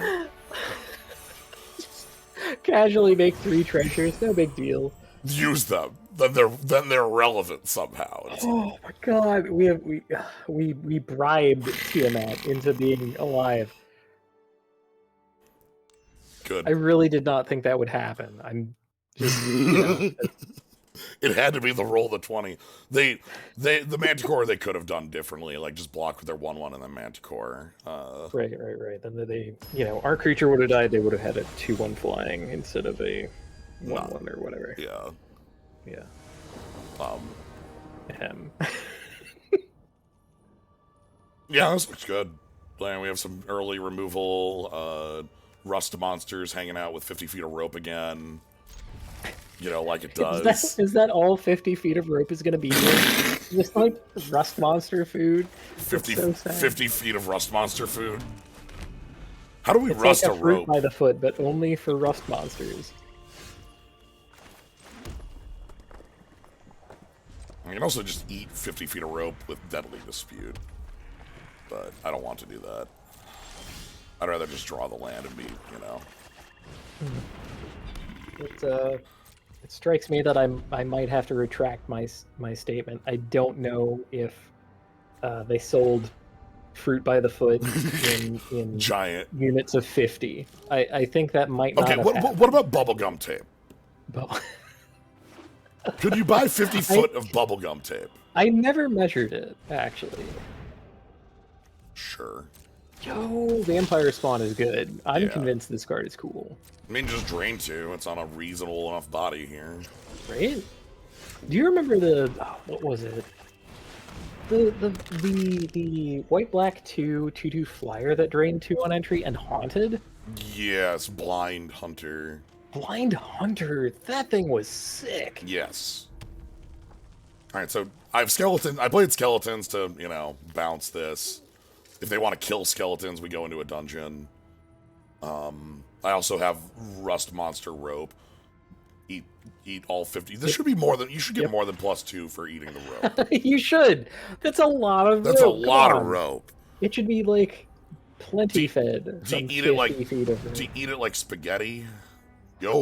Casually make 3 treasures, no big deal. Use them. Then they're relevant somehow. Oh my god, we bribed Tiamat into being alive. Good. I really did not think that would happen. I'm just, It had to be the roll of the 20. The Manticore they could have done differently, like just block with their 1/1 and then Manticore. Right. Then they, our creature would have died. They would have had a 2/1 flying instead of a 1/1 or whatever. Yeah. Yeah. Yeah, this looks good. And we have some early removal. Rust monsters hanging out with 50 feet of rope again. Like it does. Is that all 50 feet of rope is going to be here? Just like rust monster food? 50 feet of rust monster food? How do we it's rust like a fruit rope? By the foot, but only for rust monsters. I can also just eat 50 feet of rope with Deadly Dispute. But I don't want to do that. I'd rather just draw the land and be, It strikes me that I might have to retract my statement. I don't know if they sold fruit by the foot in giant units of 50. I think that might not. Okay, what about bubblegum tape? Could you buy 50 foot of bubblegum tape? I never measured it, actually. Sure. Yo, Vampire Spawn is good. I'm Yeah. convinced this card is cool. I mean, just drain 2. It's on a reasonable enough body here. Right? Do you remember what was it? The white black 2/2 flyer that drained 2 on entry and haunted? Yes, Blind Hunter. Blind Hunter, that thing was sick. Yes. Alright, so I have skeleton. I played skeletons to, you know, bounce this. If they want to kill skeletons, we go into a dungeon. I also have Rust Monster Rope. Eat all 50. This should be more than, you should get more than +2 for eating the rope. You should. That's a lot of That's rope. a lot of rope. It should be like plenty fed. Do you eat it like? Do you eat it like spaghetti? Yo.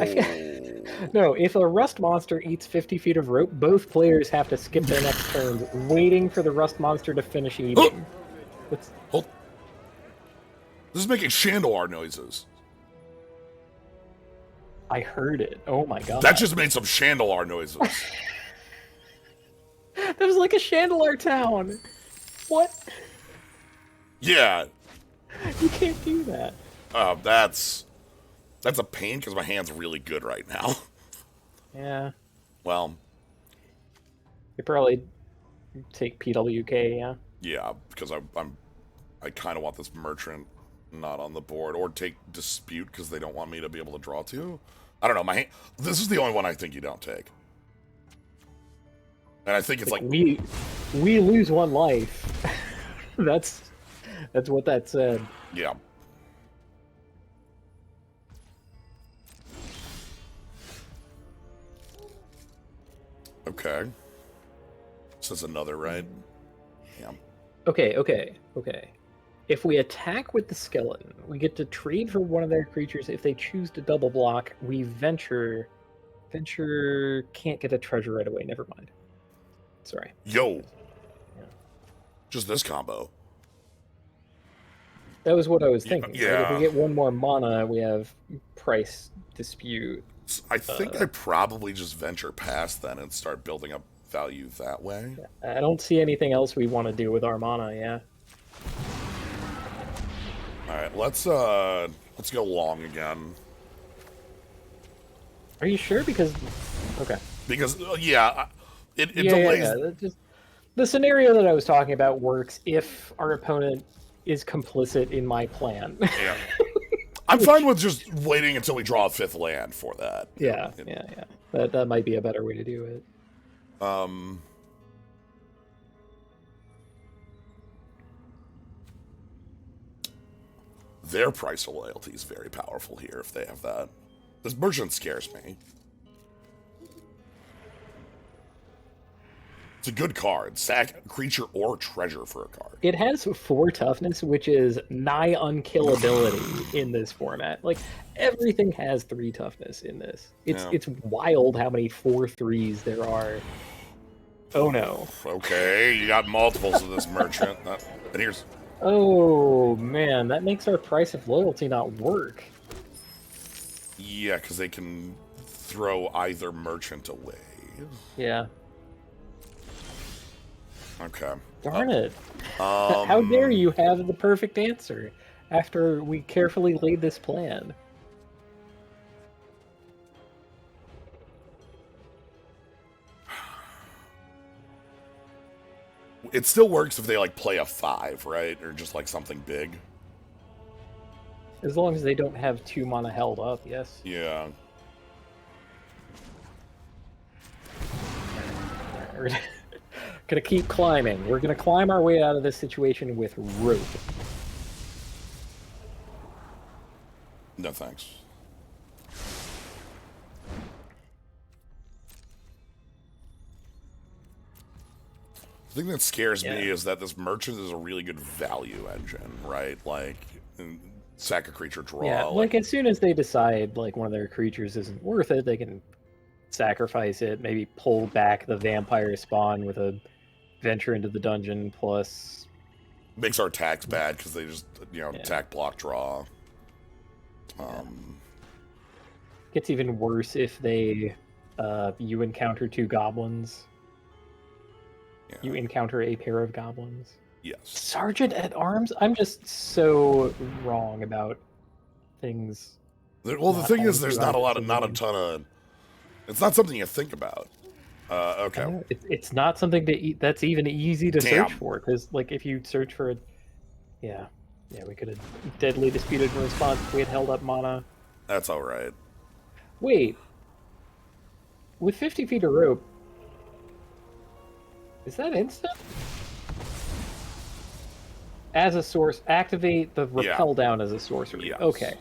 No, if a rust monster eats 50 feet of rope, both players have to skip their next turns, waiting for the rust monster to finish eating. Hold. This is making Chandelar noises. I heard it. Oh my god. That just made some Chandelar noises. That was like a Chandelar town. What? Yeah. You can't do that. That's a pain because my hand's really good right now. Yeah. Well. You probably take PWK, yeah. Yeah, because I kind of want this merchant not on the board, or take dispute because they don't want me to be able to draw 2. I don't know. My hand, this is the only one I think you don't take, and I think it's like we lose 1 life. That's what that said. Yeah. Okay. This is another, right? Yeah. Okay. If we attack with the skeleton, we get to trade for one of their creatures. If they choose to double block, we venture. Venture can't get a treasure right away. Never mind. Sorry. Yo. Yeah. Just this combo. That was what I was thinking. Yeah. Right? If we get 1 more mana, we have price dispute. I think I probably just venture past then and start building up value that way. I don't see anything else we want to do with our mana, yeah. Alright, let's go long again. Are you sure? Because okay. Because it delays. Yeah. Just, the scenario that I was talking about works if our opponent is complicit in my plan. Yeah. I'm fine with just waiting until we draw a 5th land for that. Yeah. That might be a better way to do it. Their price of loyalty is very powerful here if they have that. This merchant scares me. It's a good card. Sack creature or treasure for a card. It has 4 toughness, which is nigh unkillability in this format. Like, everything has 3 toughness in this. It's wild how many 4/3s there are. Oh no. Okay, you got multiples of this merchant. And here's... Oh man, that makes our price of loyalty not work. Yeah, because they can throw either merchant away. Yeah. Okay. Darn it. How dare you have the perfect answer after we carefully laid this plan? It still works if they, like, play a 5, right? Or just, like, something big. As long as they don't have 2 mana held up, yes. Yeah. We're gonna keep climbing. We're gonna climb our way out of this situation with rope. No thanks. The thing that scares me is that this merchant is a really good value engine, right? Like, sack a creature, draw. Yeah, like as soon as they decide like one of their creatures isn't worth it, they can sacrifice it, maybe pull back the vampire spawn with a venture into the dungeon plus... Makes our attacks bad because they just, attack, block, draw. Gets even worse if they, you encounter 2 goblins. Yeah. You encounter a pair of goblins. Yes. Sergeant at Arms? I'm just so wrong about things. Well, the thing is, there's not a civilian. ton of. It's not something you think about. Okay. It's not something that's even easy to search Damn. for, because like if you search for it, yeah, we could have deadly disputed in response if we had held up mana. That's all right. Wait, with 50 feet of rope, is that instant? As a source, activate the repel down as a sorcery. Yes. Okay.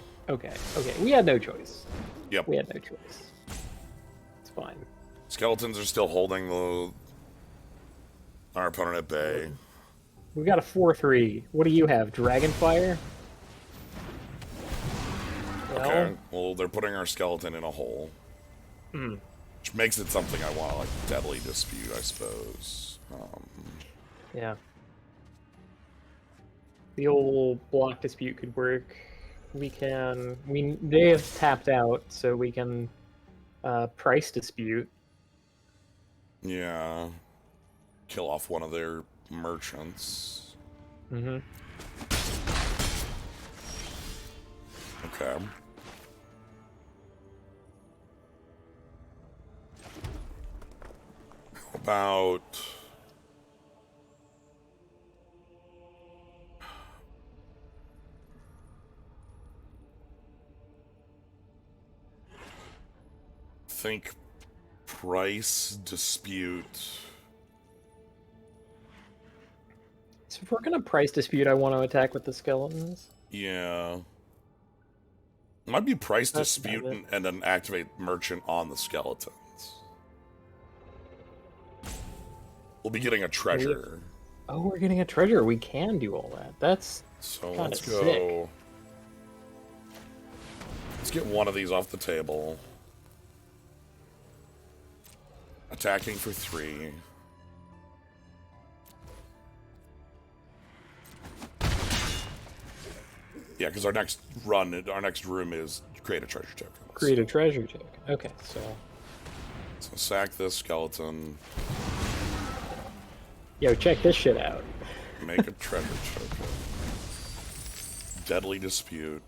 We had no choice. Yep. We had no choice. It's fine. Skeletons are still holding our opponent at bay. We got a 4/3. What do you have? Dragonfire? Okay. Well, they're putting our skeleton in a hole. Which makes it something I want to, like, deadly dispute, I suppose. Yeah. The old block dispute could work. They have tapped out, so we can price dispute. Yeah. Kill off one of their merchants. Mm-hmm. Okay. How about... think price dispute. So if we're gonna price dispute, I want to attack with the skeletons. Yeah. Might be price dispute and then activate merchant on the skeletons. We'll be getting a treasure. Oh, we're getting a treasure. We can do all that. That's so let's go. Sick. Let's get one of these off the table. Attacking for 3. Yeah, because our next room is create a treasure token. Create a treasure token. Okay, so sack this skeleton. Yo, check this shit out. Make a treasure token. Deadly dispute.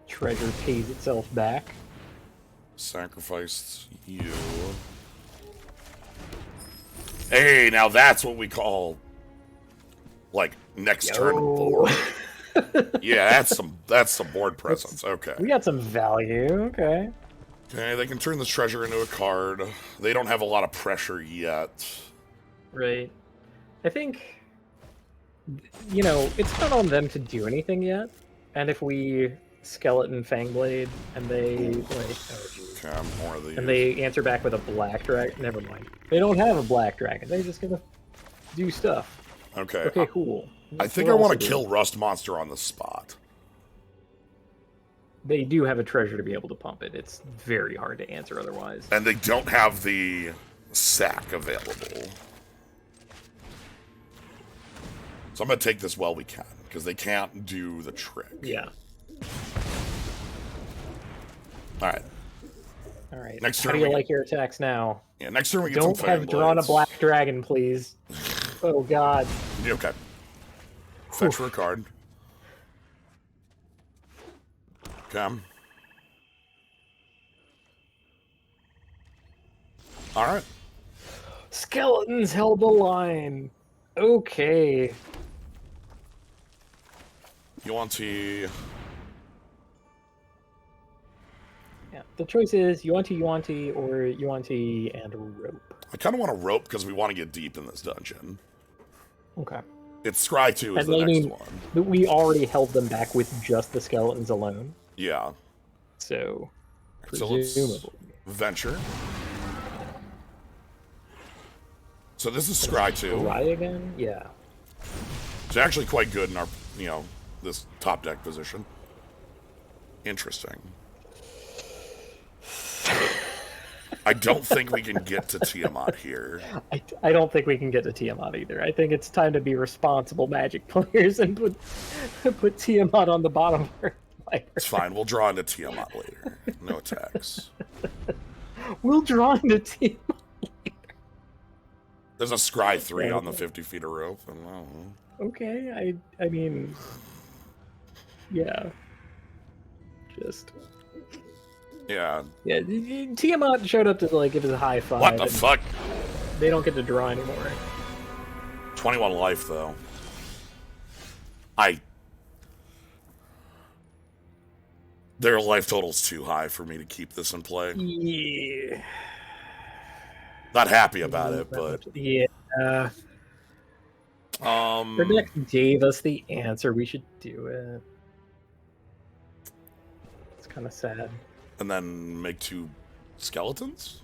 Treasure pays itself back. Sacrifice you. Hey, now that's what we call, like, next turn board. Yeah, that's some board presence. Okay. We got some value. Okay. Okay, they can turn this treasure into a card. They don't have a lot of pressure yet. Right. I think, it's not on them to do anything yet. And if we skeleton Fangblade and they more of these. And they answer back with a black dragon. Never mind. They don't have a black dragon. They're just gonna do stuff. Okay. Okay, cool. I think I want to kill Rust Monster on the spot. They do have a treasure to be able to pump it. It's very hard to answer otherwise. And they don't have the sack available. So I'm going to take this while we can, because they can't do the trick. Yeah. Alright. Alright. Next turn. How do you like your attacks now? Yeah, next turn we get Don't some have drawn a black dragon, please. Oh, God. Okay. Fetch for a card. Okay. Alright. Skeletons held the line. Okay. Yuan-Ti. Yeah, the choice is Yuan-Ti or Yuan-Ti and rope. I kind of want a rope because we want to get deep in this dungeon. Okay. It's Scry 2 is the next one. We already held them back with just the skeletons alone. Yeah. So presumably. Let's venture. So this is Scry 2. Scry again? Yeah. It's actually quite good in our, this top deck position. Interesting. I don't think we can get to Tiamat here. I don't think we can get to Tiamat either. I think it's time to be responsible Magic players and put Tiamat on the bottom of our player. It's fine. We'll draw into Tiamat later. No attacks. We'll draw into Tiamat There's a scry 3 on the 50 feet of rope. I don't know. Okay, I mean, yeah, just Yeah. yeah. Tiamat showed up to like give us a high five. What the fuck? They don't get to draw anymore. 21 life though. Their life total's too high for me to keep this in play. Yeah. Not happy about it, but yeah. Their deck gave us the answer. We should do it. It's kind of sad. And then make 2 skeletons?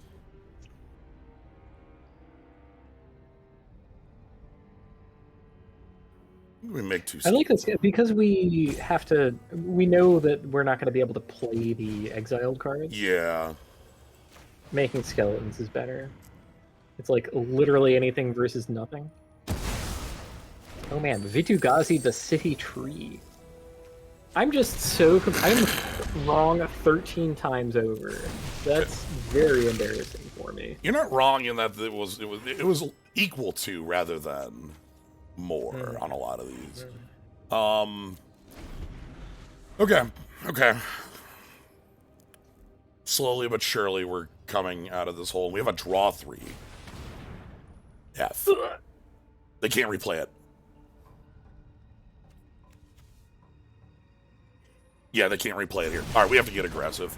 We make 2 I skeletons. like this because we have to. We know that we're not going to be able to play the exiled cards. Yeah. Making skeletons is better. It's like literally anything versus nothing. Oh man, Vitugazi the City Tree. I'm just so... I'm wrong 13 times over. That's very embarrassing for me. You're not wrong in that it was equal to rather than more on a lot of these. Okay. Slowly but surely we're coming out of this hole. We have a draw 3. F. They can't replay it. Yeah, they can't replay it here. Alright, we have to get aggressive.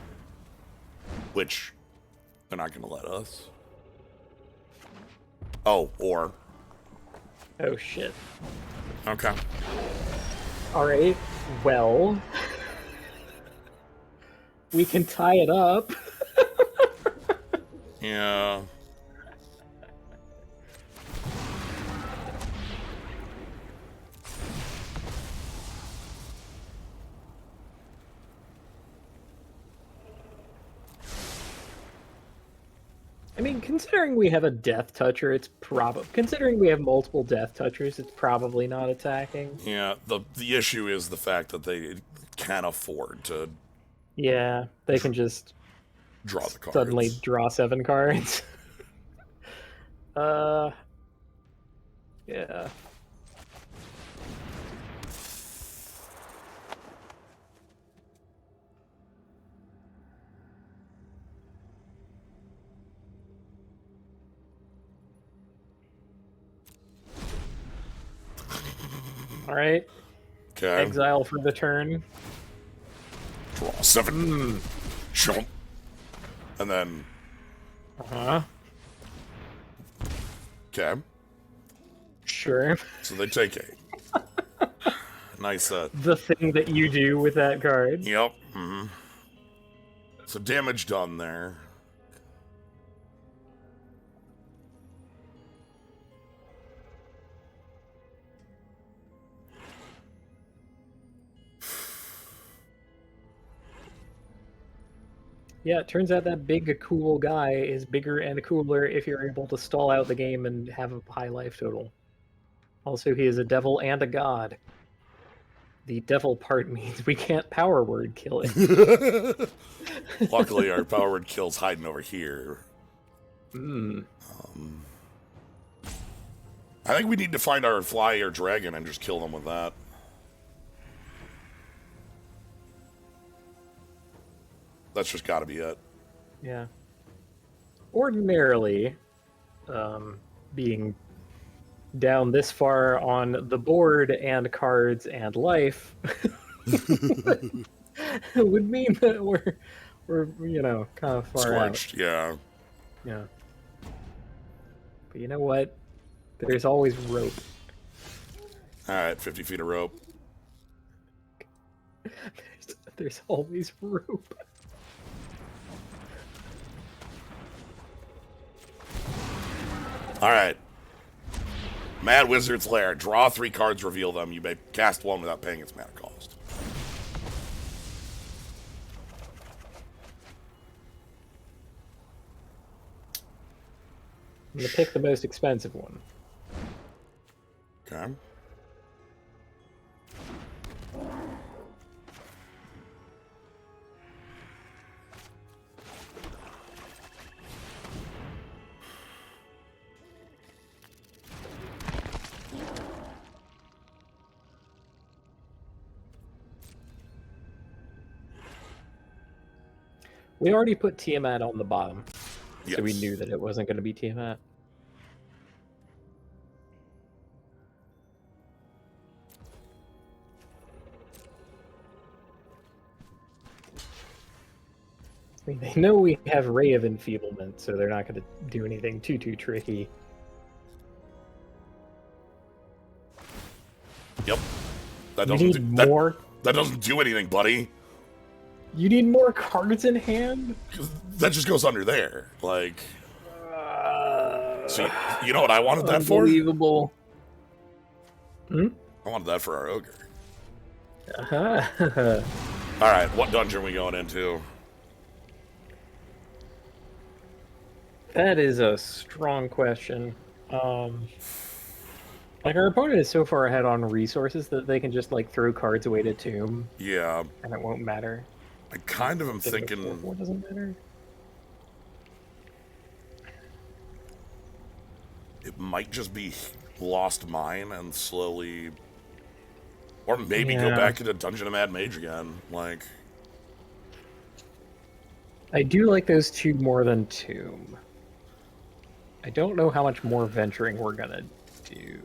Which they're not gonna let us. Oh, or Oh shit. okay. Alright, well... we can tie it up. Yeah. I mean, considering we have a Death Toucher, it's probably... Considering we have multiple Death Touchers, it's probably not attacking. Yeah, the issue is the fact that they can't afford to... Yeah, they can just... draw the cards. Suddenly draw 7 cards. Yeah. All right. Okay. Exile for the turn. Draw 7. Jump. And then... Uh-huh. Okay. Sure. So they take 8. Nice, The thing that you do with that card. Yep. Mm-hmm. So damage done there. Yeah, it turns out that big, cool guy is bigger and cooler if you're able to stall out the game and have a high life total. Also, he is a devil and a god. The devil part means we can't power word kill it. Luckily, our power word kill's hiding over here. Mm. I think we need to find our fly or dragon and just kill them with that. That's just got to be it. Yeah. Ordinarily, being down this far on the board and cards and life would mean that we're you know, kind of far Scorched, out. yeah. Yeah. But you know what? There's always rope. Alright, 50 feet of rope. There's always rope. Alright. Mad Wizard's Lair. Draw 3 cards, reveal them. You may cast 1 without paying its mana cost. I'm gonna pick the most expensive one. Okay. We already put Tiamat on the bottom, Yes. so we knew that it wasn't going to be Tiamat. I mean, they know we have Ray of Enfeeblement, so they're not going to do anything too tricky. Yep. That You doesn't need do, more. That doesn't do anything, buddy. You need more cards in hand. That just goes under there. Like, see, you know what I wanted that for? Unbelievable. Hmm? I wanted that for our ogre. Uh-huh. All right, what dungeon are we going into? That is a strong question. Like, our opponent is so far ahead on resources that they can just, like, throw cards away to tomb. Yeah. And it won't matter. I kind of am thinking... What doesn't matter? It might just be Lost Mine and slowly... Or maybe go back into Dungeon of Mad Mage again. Like... I do like those two more than Tomb. I don't know how much more venturing we're gonna do.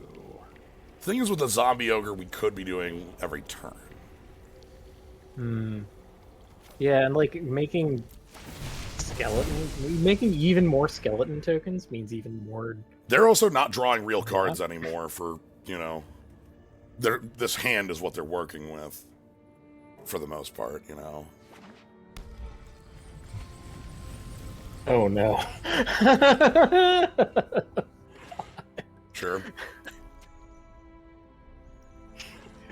Thing is, with the zombie ogre, we could be doing every turn. Yeah, and like making even more skeleton tokens means even more. They're also not drawing real cards anymore for, you know, this hand is what they're working with for the most part, you know. Oh no. Sure.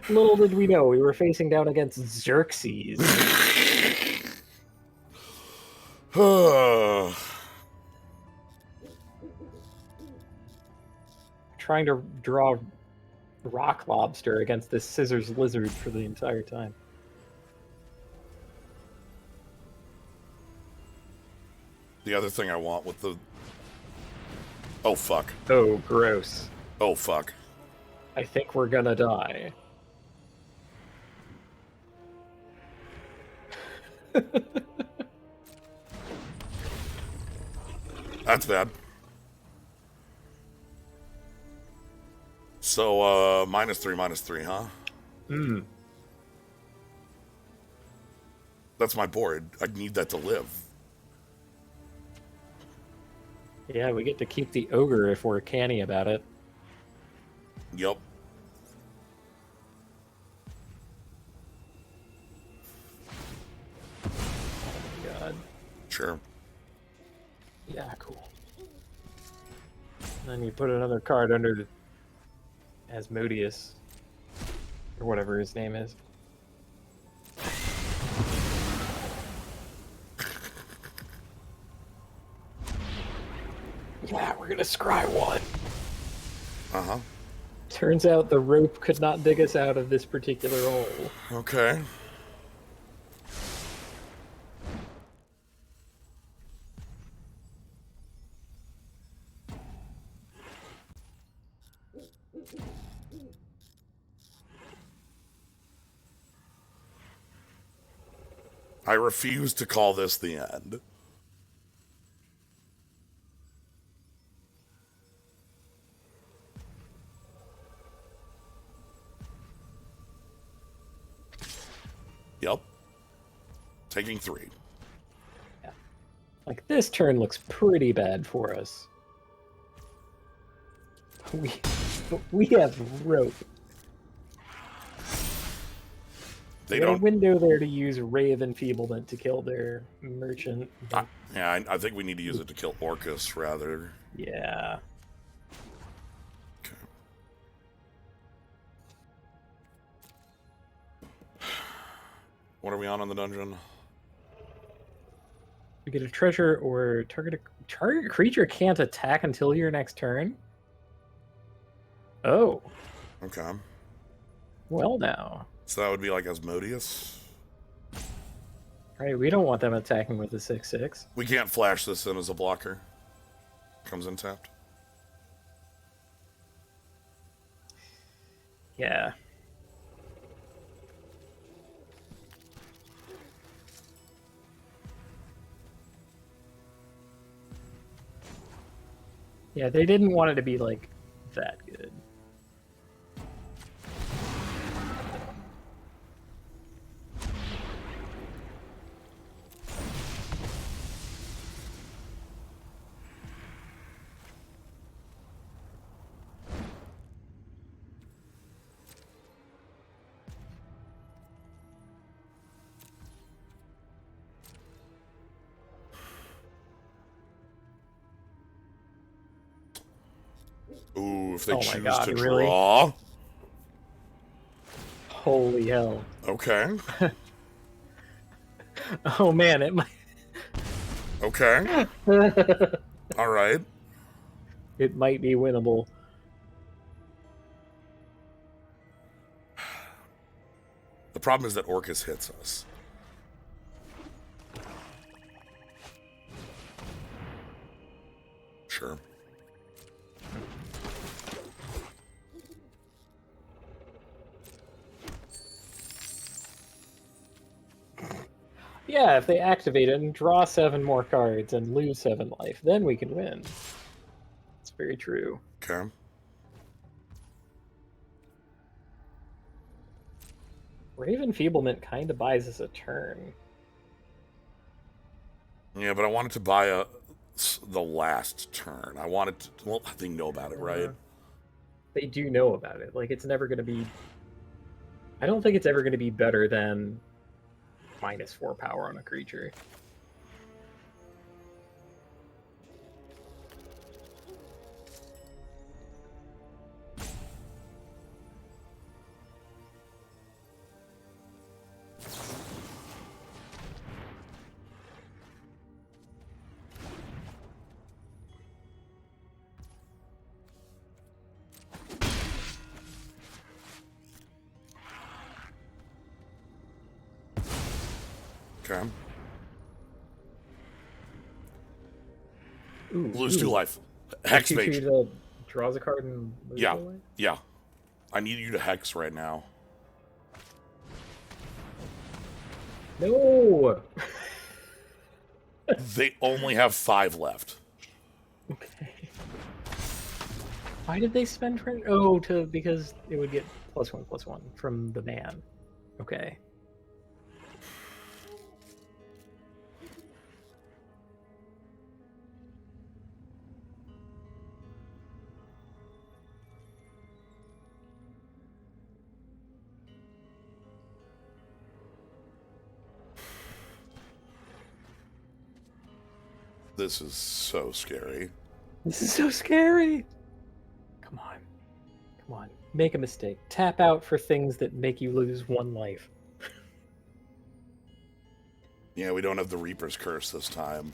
Little did we know we were facing down against Xerxes. Trying to draw rock lobster against this scissors lizard for the entire time. The other thing I want with the... Oh, fuck. Oh, gross. Oh, fuck. I think we're gonna die. That's bad. So, -3, huh? That's my board. I need that to live. Yeah, we get to keep the ogre if we're canny about it. Yep. Oh my god. Sure. Yeah, cool. And then you put another card under Asmodeus. Or whatever his name is. Yeah, we're gonna scry one. Uh-huh. Turns out the rope could not dig us out of this particular hole. Okay. I refuse to call this the end. Yep. Taking 3. Yeah. Like, this turn looks pretty bad for us. We have rope. They got don't... a window there to use Ray of Enfeeblement to kill their merchant. Yeah, I think we need to use it to kill Orcus, rather. Yeah. Okay. What are we on the dungeon? We get a treasure or target creature can't attack until your next turn. Oh. Okay. Well now. So that would be like Asmodeus? Right, we don't want them attacking with the 6/6. We can't flash this in as a blocker. Comes in tapped. Yeah. Yeah, they didn't want it to be like that good. Ooh, if they Oh my choose god, to really? draw. Holy hell. Okay. Oh man, it might Okay. All right. it might be winnable. The problem is that Orcus hits us. Sure. Yeah, if they activate it and draw 7 more cards and lose 7 life, then we can win. It's very true. Okay. Brave Enfeeblement kind of buys us a turn. Yeah, but I wanted to buy the last turn. I wanted to. Well, they know about it, right? They do know about it. Like, it's never going to be. I don't think it's ever going to be better than -4 power on a creature. Okay. Ooh, Lose 2 life. A Hex 2/2 Mage. that draws a card and loses Yeah. a life? Yeah. I need you to Hex right now. No! They only have 5 left. Okay. Why did they spend for oh because it would get +1/+1 from the ban. Okay. This is so scary. This is so scary. Come on. Come on. Make a mistake. Tap out for things that make you lose 1 life. Yeah, we don't have the Reaper's Curse this time.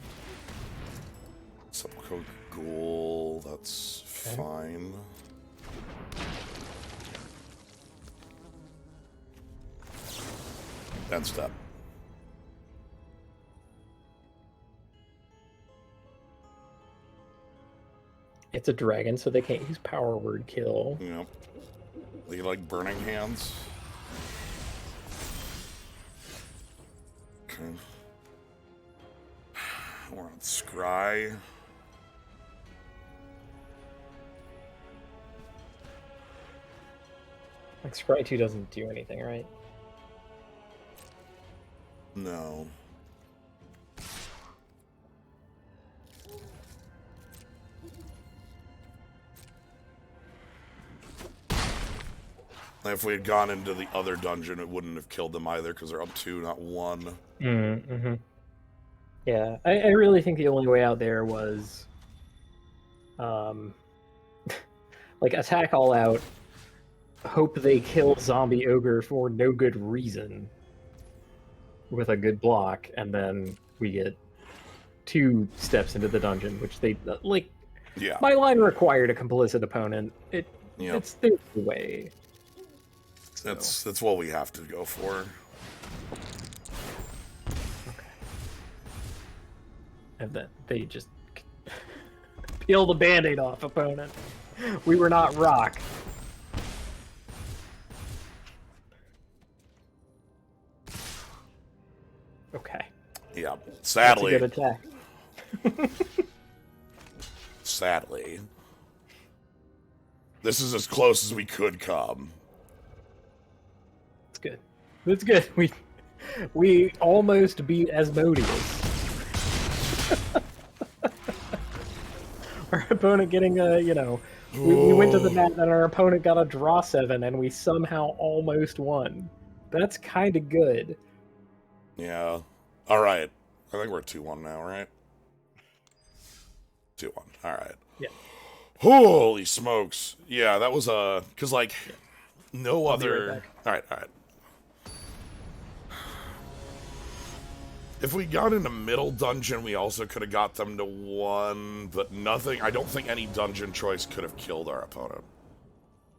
Sepulchral Ghoul, that's fine. End step. It's a dragon, so they can't use power word kill. Yep. They like Burning Hands. Okay. We're on Scry. Like, Scry 2 doesn't do anything, right? No. If we had gone into the other dungeon, it wouldn't have killed them either, because they're up 2, not 1. Mm-hmm. Yeah, I really think the only way out there was, like, attack all out, hope they kill zombie ogre for no good reason with a good block, and then we get 2 steps into the dungeon, which they, like, Yeah. my line required a complicit opponent. It's the way. So. That's what we have to go for. Okay. And then they just peel the band-aid off, opponent. We were not rock. Okay. Yeah. Sadly. That's a good attack. sadly. This is as close as we could come. It's good. It's good. We almost beat Asmodeus. Our opponent getting a, we went to the mat and our opponent got a draw 7 and we somehow almost won. That's kind of good. Yeah. All right. I think we're 2-1 now, right? 2-1. All right. Yeah. Holy smokes. Yeah, that was because like no I'll other. Be right back. All right. If we got in a middle dungeon, we also could have got them to 1, but nothing. I don't think any dungeon choice could have killed our opponent.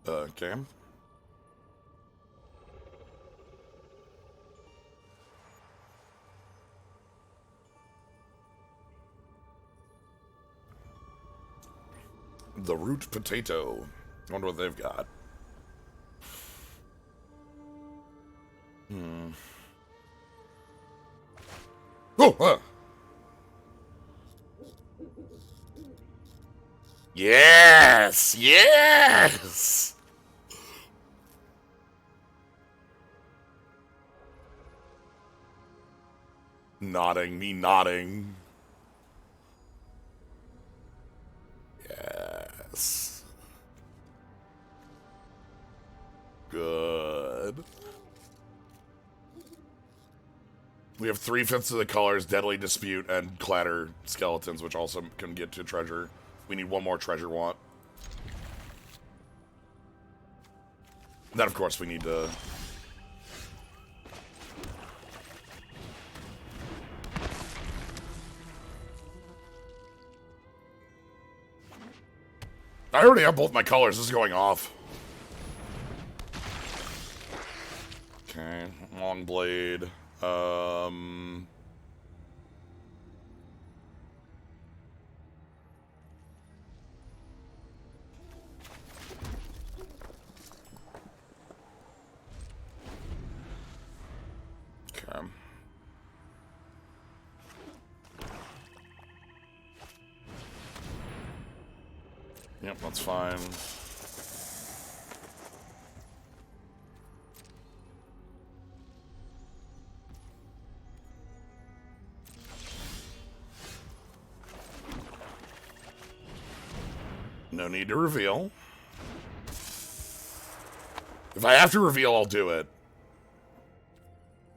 Okay. The root potato. I wonder what they've got. Oh! Yes! Yes! Nodding. Yes. Good. We have 3/5 of the colors, Deadly Dispute, and Clatter Skeletons, which also can get to treasure. We need one more treasure want. Then, of course, we need to... I already have both my colors. This is going off. Okay, long blade. Okay. Yep, that's fine. No need to reveal. If I have to reveal, I'll do it.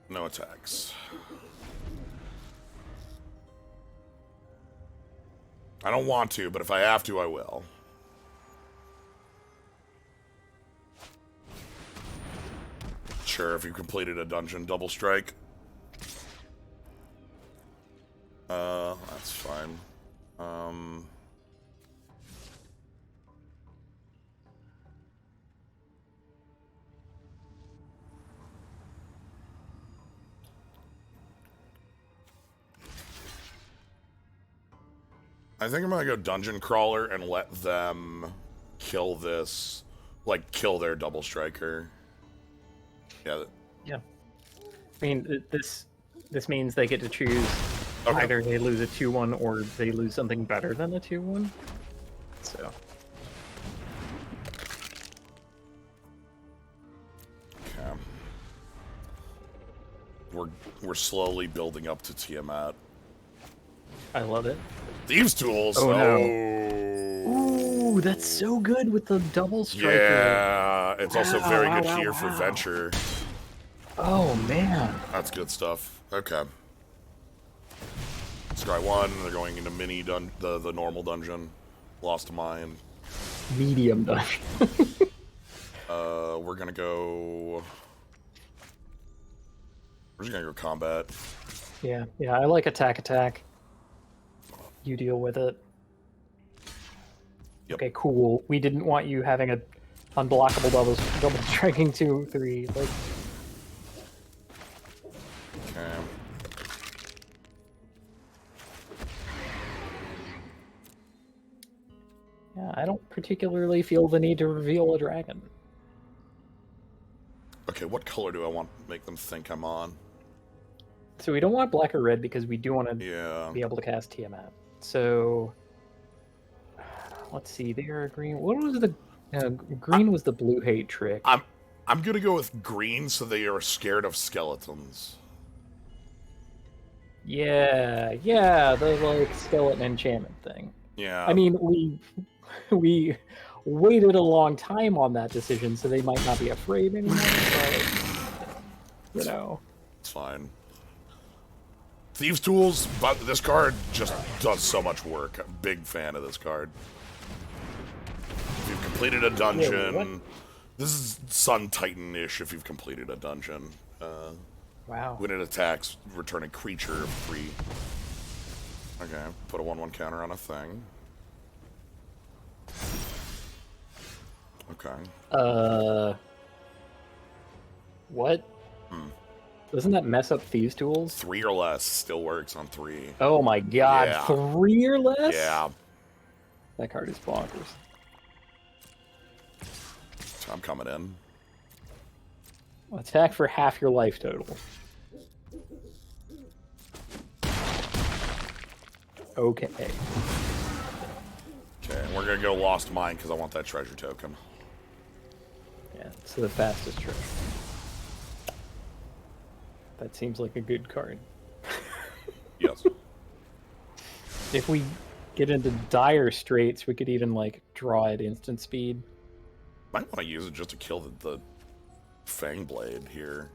No attacks. I don't want to, but if I have to, I will. Sure, if you completed a dungeon double strike. That's fine. I think I'm gonna go Dungeon Crawler and let them kill this, like, kill their double striker. Yeah. Yeah. I mean, this means they get to choose either they lose a 2-1 or they lose something better than a 2-1. So. Okay. We're slowly building up to Tiamat. I love it. Thieves' Tools. Oh, no. Ooh, that's so good with the double striker. Yeah, it's also very good here for Venture. Oh, man. That's good stuff. Okay. Scry 1, they're going into the normal dungeon. Lost Mine. Medium dungeon. We're gonna go... We're just gonna go combat. Yeah, I like attack. You deal with it. Yep. Okay, cool. We didn't want you having a unblockable double striking 2/3. Like. Okay. Yeah, I don't particularly feel the need to reveal a dragon. Okay, what color do I want to make them think I'm on? So we don't want black or red because we do want to Yeah. be able to cast Tiamat. So let's see. They are green. What was the green? Was the blue hate trick? I'm gonna go with green, so they are scared of skeletons. Yeah, yeah, the like skeleton enchantment thing. Yeah. I mean, we waited a long time on that decision, so they might not be afraid anymore. But it's fine. Thieves' Tools, but this card just does so much work. I'm a big fan of this card. If you've completed a dungeon, this is Sun Titan-ish if you've completed a dungeon. Wow. When it attacks, return a creature of 3. Okay, put a 1/1 counter on a thing. Okay. What? Doesn't that mess up Thieves' Tools? 3 or less still works on 3. Oh my god, Yeah. 3 or less? Yeah. That card is bonkers. So I'm coming in. Attack for half your life total. Okay. Okay, we're gonna go Lost Mine because I want that treasure token. Yeah, it's the fastest trick. That seems like a good card. Yes. If we get into dire straits, we could even, like, draw at instant speed. Might want to use it just to kill the Fang Blade here.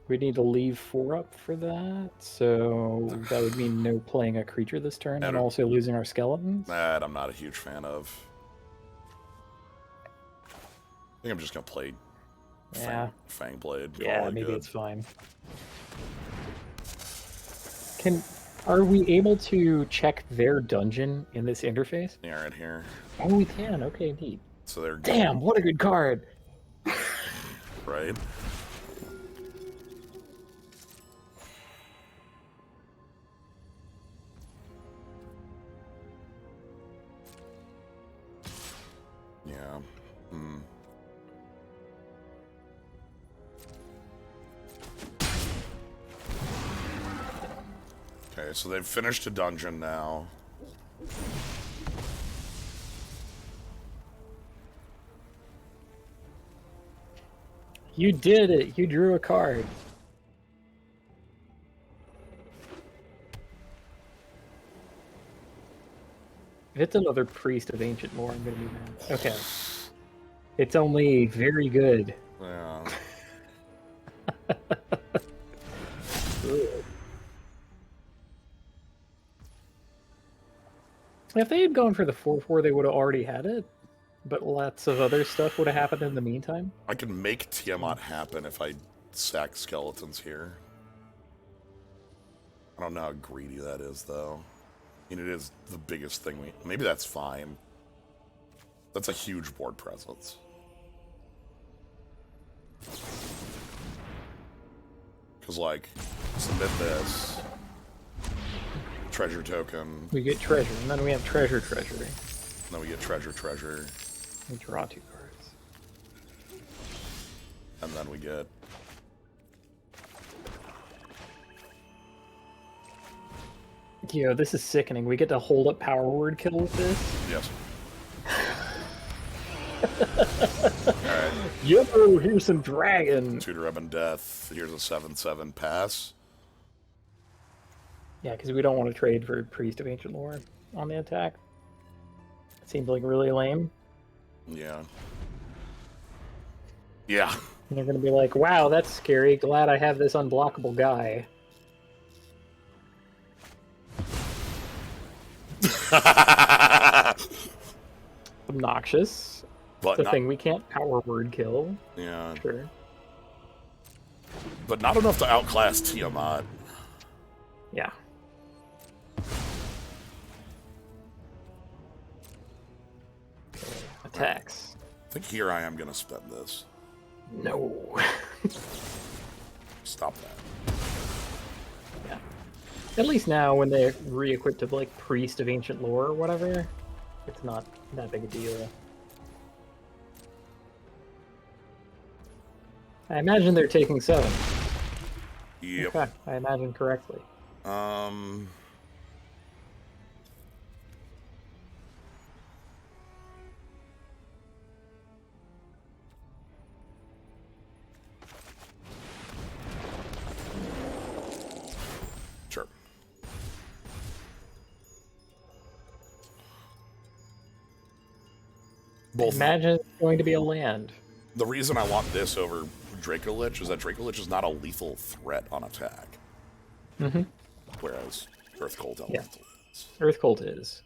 We need to leave 4 up for that, so that would mean no playing a creature this turn and also losing our skeletons. That I'm not a huge fan of. I think I'm just gonna play Fang Blade. Yeah, maybe it's fine. Are we able to check their dungeon in this interface? Yeah, right here. Oh, we can. Okay, neat. So they're damn. What a good card. Right. Yeah. Okay, so they've finished a dungeon now. You did it. You drew a card. If it's another Priest of Ancient Lore, I'm going to be mad. Okay. It's only very good. Yeah. If they had gone for the 4/4, they would have already had it. But lots of other stuff would have happened in the meantime. I can make Tiamat happen if I sack skeletons here. I don't know how greedy that is, though. I mean, it is the biggest thing we... Maybe that's fine. That's a huge board presence. Because, like, submit this. Treasure token. We get treasure, and then we have treasure. And then we get treasure. We draw 2 cards. And then we get... Yo, this is sickening. We get to hold up power word kill with this? Yes. Alright. Yo, here's some dragon! Tutor Ebon Death. Here's a 7/7 pass. Yeah, because we don't want to trade for Priest of Ancient Lore on the attack. It seems like really lame. Yeah. Yeah. And they're going to be like, wow, that's scary. Glad I have this unblockable guy. Obnoxious. But the thing we can't power word kill. Yeah. Sure. But not enough to outclass Tiamat. Yeah. Okay. Attacks. I think here I am going to spend this. No. Stop that. Yeah. At least now, when they're re-equipped to, like, Priest of Ancient Lore or whatever, it's not that big a deal. I imagine they're taking 7. Yep. Okay, I imagine correctly. Both. Imagine it's going to be a land. The reason I want this over Draco Lich is that Draco Lich is not a lethal threat on attack. Mm-hmm. Whereas Earth Cold Yeah. Elemental is. Earth Cult is.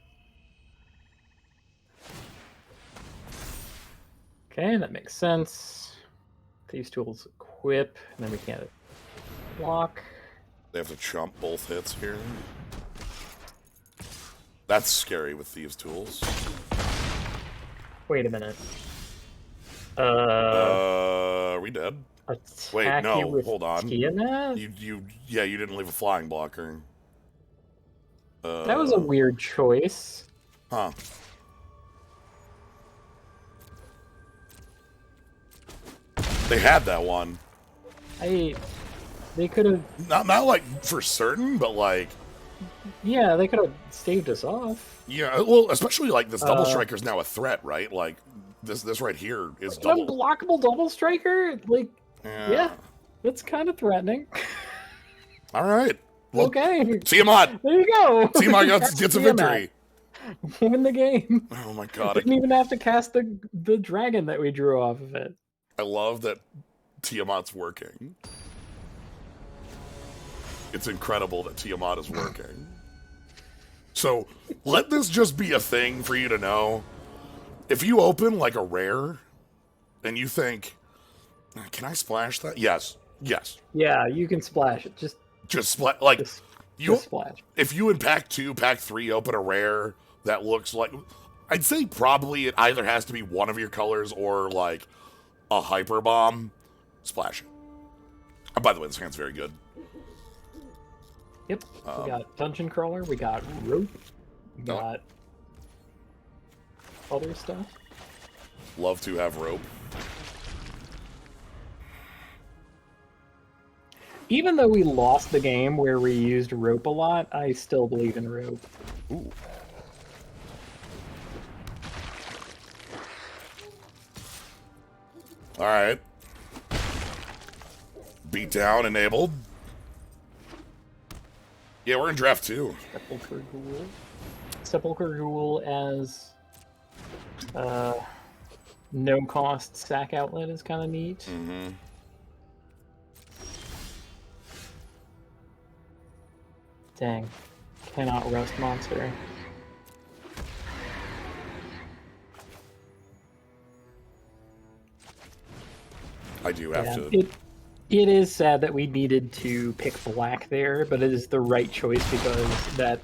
Okay, that makes sense. These tools equip, and then we can't block. They have to chump both hits here. That's scary with Thieves' Tools. Wait a minute. Are we dead? Attack Wait, no, you with hold on. Tiamat? You didn't leave a flying blocker. That was a weird choice. Huh. They had that one. They could have. Not like for certain, but like. Yeah, they could have staved us off. Yeah, well, especially like this double striker's now a threat, right? Like this right here is An double. unblockable double striker? Like, yeah that's kind of threatening. All right. Well, okay. Tiamat. There you go. Tiamat gets a victory. Win the game. Oh my god. Didn't even have to cast the dragon that we drew off of it. I love that Tiamat's working. It's incredible that Tiamat is working. So, let this just be a thing for you to know. If you open, like, a rare, and you think, can I splash that? Yes. Yes. Yeah, you can splash it. Just splash. Like, just splash. If you in Pack 2, Pack 3 open a rare that looks like... I'd say probably it either has to be one of your colors or, like, a Hyper Bomb. Splash it. And by the way, this hand's very good. Yep. We got Dungeon Crawler, we got Rope, we got other stuff. Love to have Rope. Even though we lost the game where we used Rope a lot, I still believe in Rope. Ooh. Alright. Beatdown enabled. Yeah, we're in draft 2. Sepulchre Ghoul. Sepulchre Ghoul as no-cost sack outlet is kind of neat. Mm-hmm. Dang. Cannot rust monster. I do have to... It is sad that we needed to pick black there, but it is the right choice because that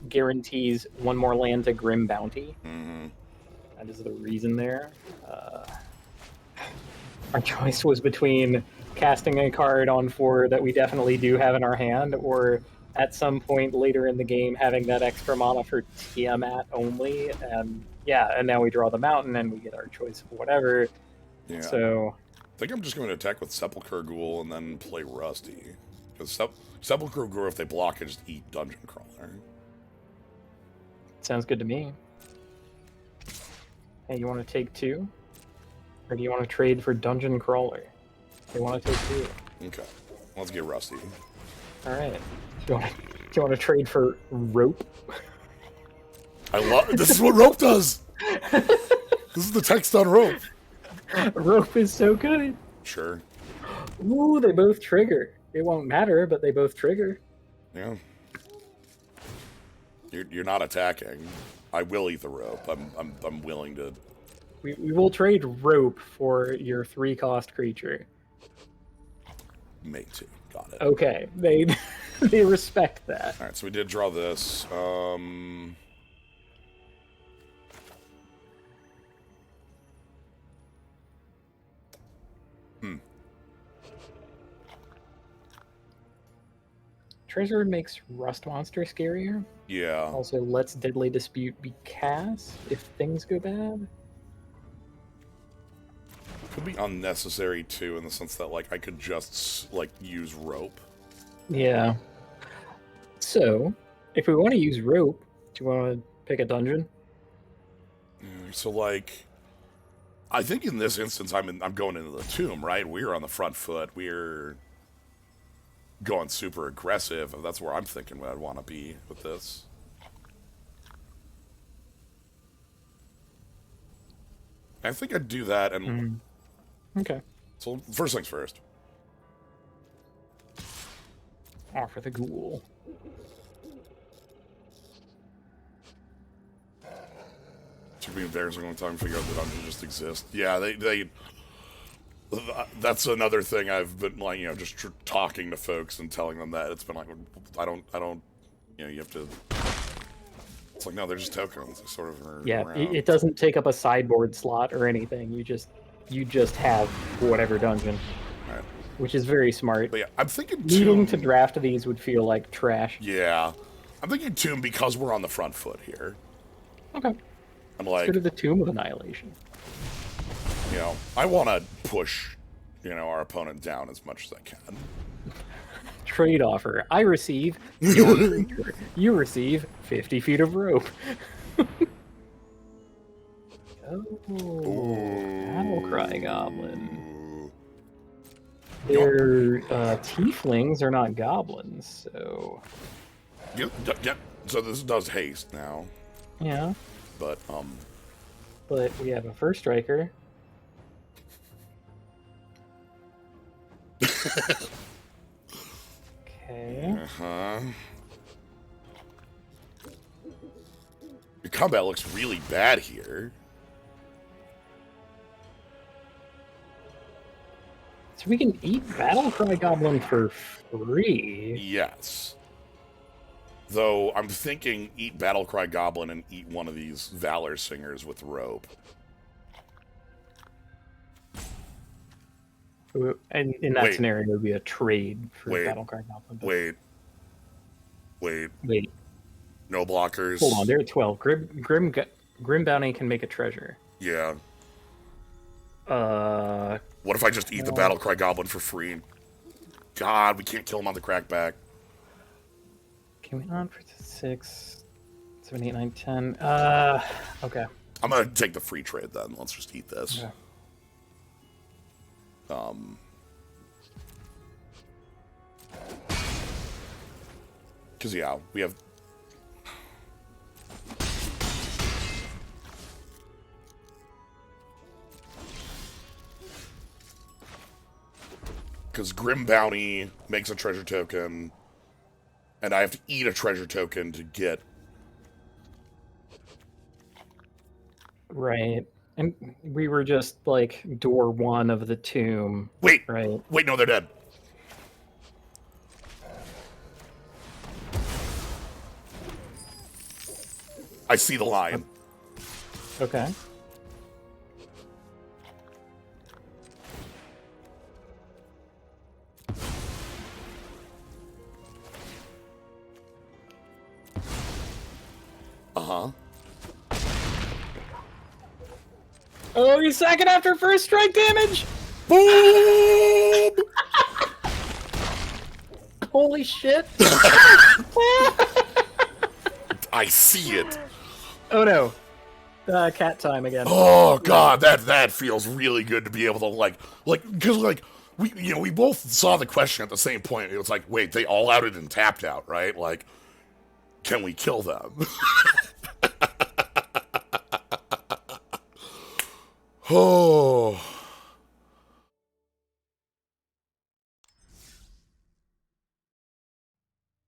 guarantees one more land to Grim Bounty. Mm-hmm. That is the reason there. Our choice was between casting a card on 4 that we definitely do have in our hand, or at some point later in the game having that extra mana for Tiamat only. And yeah, and now we draw the mountain and we get our choice of whatever. Yeah. So... I think I'm just going to attack with Sepulchre Ghoul and then play Rusty. Because Sepulchre Ghoul, if they block, I just eat Dungeon Crawler. Sounds good to me. Hey, you want to take 2? Or do you want to trade for Dungeon Crawler? They want to take 2. Okay. Let's get Rusty. Alright. Do you want to trade for Rope? I love... This is what Rope does! This is the text on Rope. Rope is so good. Sure. Ooh, they both trigger. It won't matter, but they both trigger. Yeah. You're not attacking. I will eat the rope. I'm willing to. We will trade Rope for your 3-cost creature. Mate too. Got it. Okay, they they respect that. All right, so we did draw this. Treasure makes Rust Monster scarier. Yeah. Also lets Deadly Dispute be cast if things go bad. Could be unnecessary too, in the sense that like I could just like use rope. Yeah. So, if we want to use Rope, do you want to pick a dungeon? So like, I think in this instance I'm going into the tomb, right? We're on the front foot. We're going super aggressive. That's where I'm thinking I'd want to be with this. I think I'd do that, and Okay. so first things first. Offer the ghoul. Took me a very long time to figure out that dungeon just exists. Yeah, they that's another thing I've been like, just talking to folks and telling them that. It's been like, I don't, you have to. It's like, no, they're just tokens. They sort of are around. It doesn't take up a sideboard slot or anything. You just have whatever dungeon, Right. which is very smart. But yeah, I'm thinking Needing Tomb. to draft these would feel like trash. Yeah, I'm thinking Tomb because we're on the front foot here. Okay. I'm Let's like, go to the Tomb of Annihilation. I want to push, our opponent down as much as I can. Trade offer. I receive your creature. You receive 50 feet of rope. Battlecry Goblin. Their tieflings are not goblins, so... Yep. So this does haste now. Yeah. But, But we have a first striker. Okay. Uh-huh. Your combat looks really bad here. So we can eat Battlecry Goblin for free. Yes. Though, I'm thinking eat Battlecry Goblin and eat one of these Valor Singers with rope. And in that scenario, it would be a trade for Battlecry Goblin. Wait. Wait. No blockers. Hold on, they're at 12. Grim Bounty can make a treasure. Yeah. What if I just eat the Battlecry Goblin for free? God, we can't kill him on the crackback. Can we on for 6, 7, 8, 9, 10? Okay. I'm gonna take the free trade then. Let's just eat this. Okay. Because, yeah, we have... Because Grim Bounty makes a treasure token, and I have to eat a treasure token to get... Right. And we were just, like, door 1 of the tomb. Wait! Right. Wait, no, they're dead. I see the lion. Okay. Uh-huh. Oh, he's sacking after first strike damage! Boom! Holy shit! I see it. Oh no. Cat time again. Oh god, that feels really good to be able to because we both saw the question at the same point. It was like, wait, they all outed and tapped out, right? Like, can we kill them? Oh.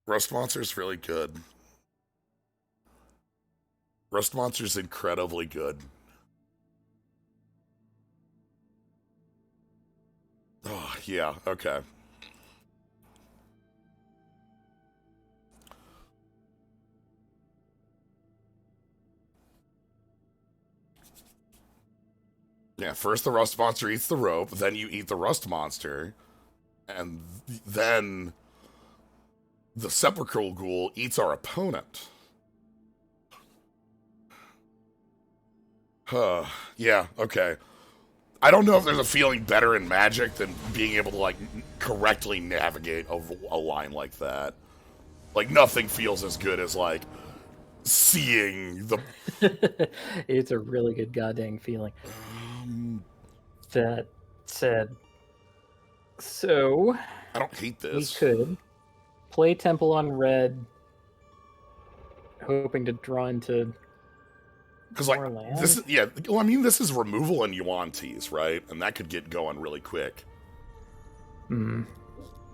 Rust Monster's really good. Rust Monster's incredibly good. Oh, yeah, okay. Yeah, first the Rust Monster eats the rope, then you eat the Rust Monster, and then the Sepulchral Ghoul eats our opponent. Yeah, okay. I don't know if there's a feeling better in Magic than being able to, correctly navigate a line like that. Like, nothing feels as good as, seeing the... It's a really good goddamn feeling. That said, so... I don't hate this. We could play Temple on red, hoping to draw into Because, like, More land? this is, yeah, well, I mean, this is removal and Yuan-Tis, right? And that could get going really quick. Hmm.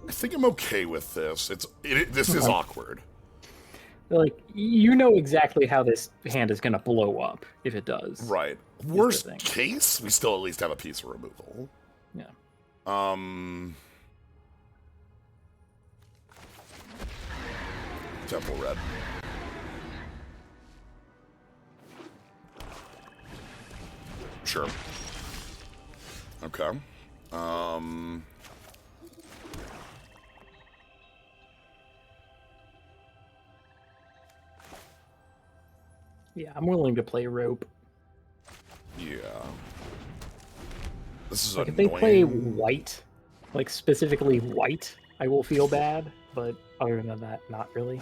I think I'm okay with this. This is awkward. Like, you know exactly how this hand is going to blow up if it does. Right. Worst case, we still at least have a piece of removal. Yeah. Temple Red. Sure. Okay. Yeah, I'm willing to play rope. Yeah. This is like annoying. If they play white, like specifically white, I will feel bad, but other than that, not really.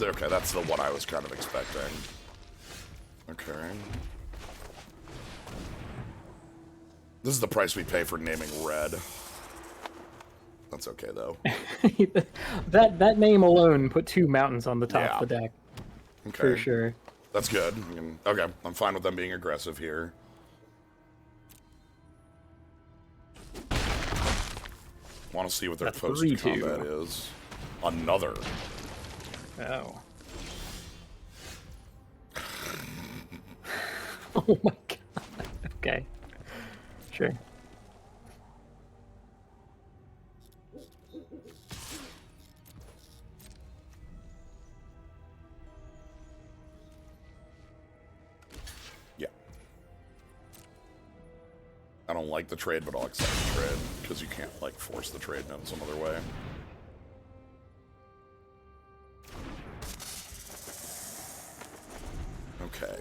Okay, that's the one I was kind of expecting. Okay. This is the price we pay for naming red. That's okay, though. that name alone put 2 mountains on the top of the deck. Okay. For sure. That's good. Okay, I'm fine with them being aggressive here. Want to see what their post-combat is. Another. Oh. Oh my god. Okay. Sure. Yeah. I don't like the trade, but I'll accept the trade, because you can't, like, force the trade in some other way. Okay.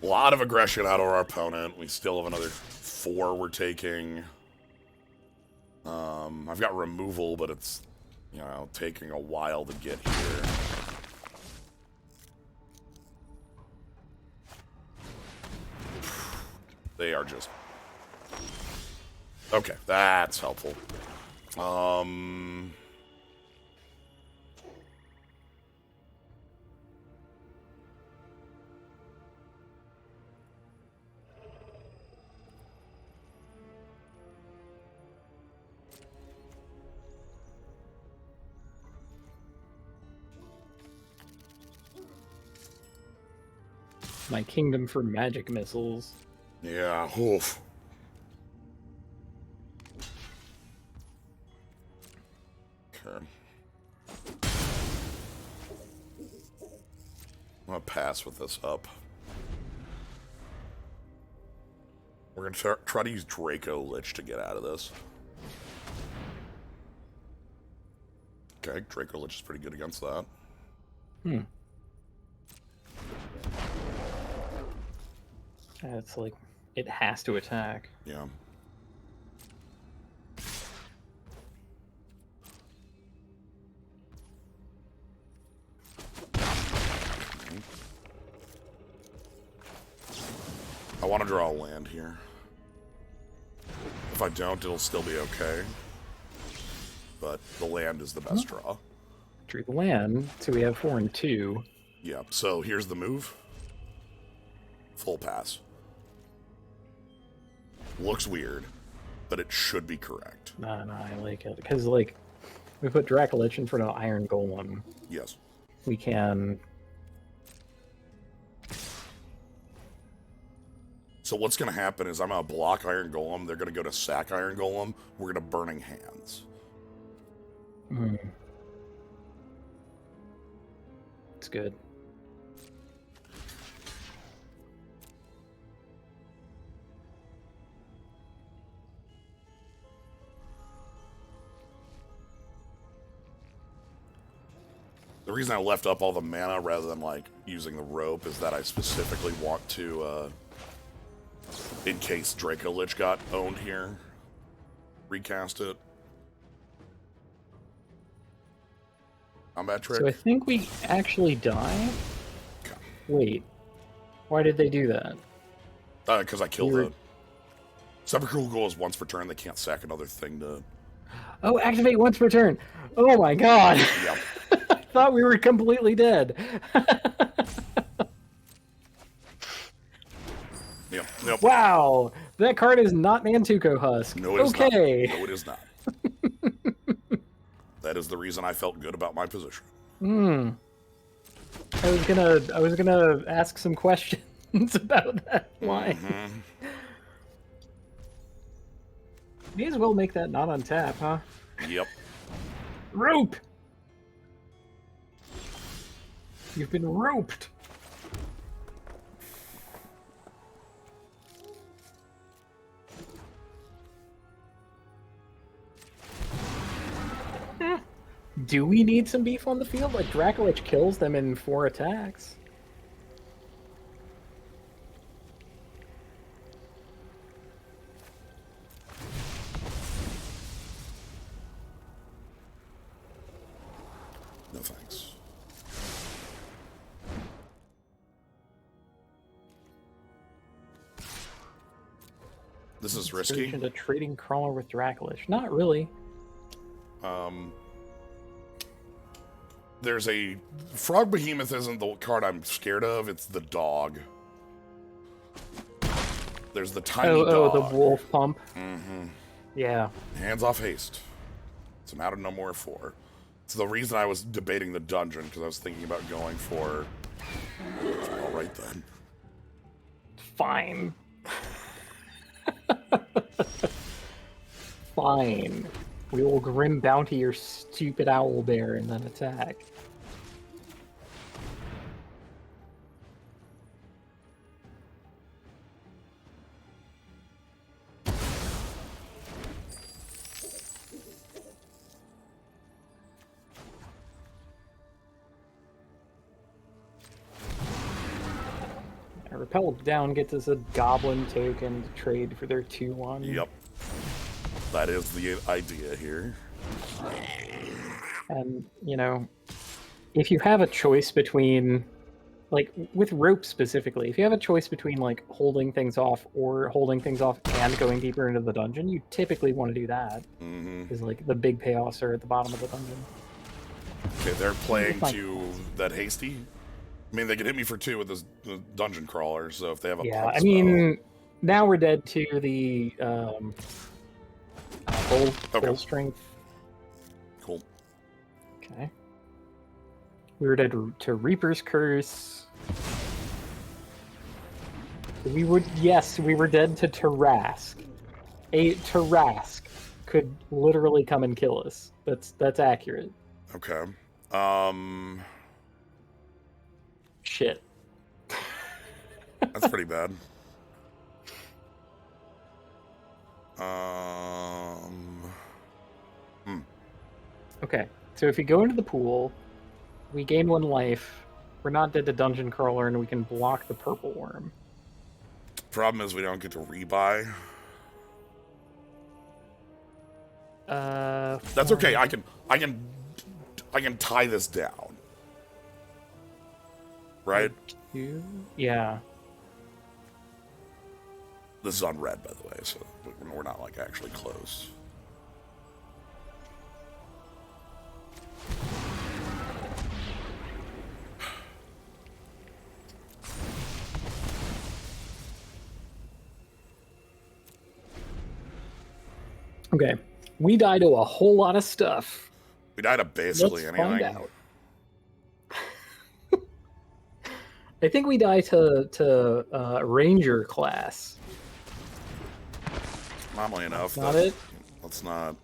A lot of aggression out of our opponent. We still have another 4 we're taking. I've got removal, but it's, you know, taking a while to get here. They are just... Okay, that's helpful. My kingdom for magic missiles. Yeah, oof. Okay. I'm gonna pass with this up. We're gonna try to use Draco Lich to get out of this. Okay, Draco Lich is pretty good against that. It's like, it has to attack. Yeah. I want to draw a land here. If I don't, it'll still be okay. But the land is the best draw. Drew the land, so we have 4 and 2. Yeah, so here's the move. Full pass. Looks weird, but it should be correct. No, I like it. Because, like, we put Dracolich in front of Iron Golem. Yes. We can... So what's going to happen is I'm going to block Iron Golem. They're going to go to sack Iron Golem. We're going to Burning Hands. It's good. The reason I left up all the mana rather than, like, using the rope is that I specifically want to, in case Draco Lich got owned here, recast it. Combat trick. So I think we actually die? Okay. Wait. Why did they do that? Because I killed the... Sepulchral Goal is once per turn. They can't sack another thing to... Oh, activate once per turn! Oh my god! Yep. I thought we were completely dead. Yep. Wow, that card is not Nantuko Husk. No, it is okay. not. No, it is not. That is the reason I felt good about my position. I was gonna ask some questions about that line. May as well make that not on tap, huh? Yep. Rope! You've been roped! Do we need some beef on the field? Like, Dracolich kills them in 4 attacks. No thanks. This is risky. Into trading Crawler with Dracolich. Not really. There's a Frog Behemoth isn't the card I'm scared of, it's the dog. There's the tiny dog. Oh, the wolf pump. Yeah. Hands off haste. So I'm out of no more 4. It's the reason I was debating the dungeon, because I was thinking about going for... Alright then. Fine. Fine. We will Grim Bounty your stupid owlbear and then attack. Repelled down gets us a goblin token to trade for their 2/1. Yep. That is the idea here. And, you know, if you have a choice between, like, with rope specifically, if you have a choice between, like, holding things off or holding things off and going deeper into the dungeon, you typically want to do that. Because, like, the big payoffs are at the bottom of the dungeon. Okay, they're playing to that hasty. I mean, they could hit me for 2 with this dungeon crawler, so if they have a Yeah, pump I spell... mean, now we're dead to the full strength. Cool. Okay. We were dead to Reaper's Curse. We were dead to Tarask. A Tarask could literally come and kill us. That's accurate. Okay. Shit. That's pretty bad. Okay, so if you go into the pool, we gain 1 life. We're not dead to Dungeon Crawler, and we can block the Purple Worm. Problem is we don't get to rebuy. That's okay. I can tie this down. Right? Yeah. This is on red, by the way, so we're not, like, actually close. Okay. We die to a whole lot of stuff. We die to basically Let's anything. Find out. I think we die to Ranger class. Normally enough. Not it? Let's not.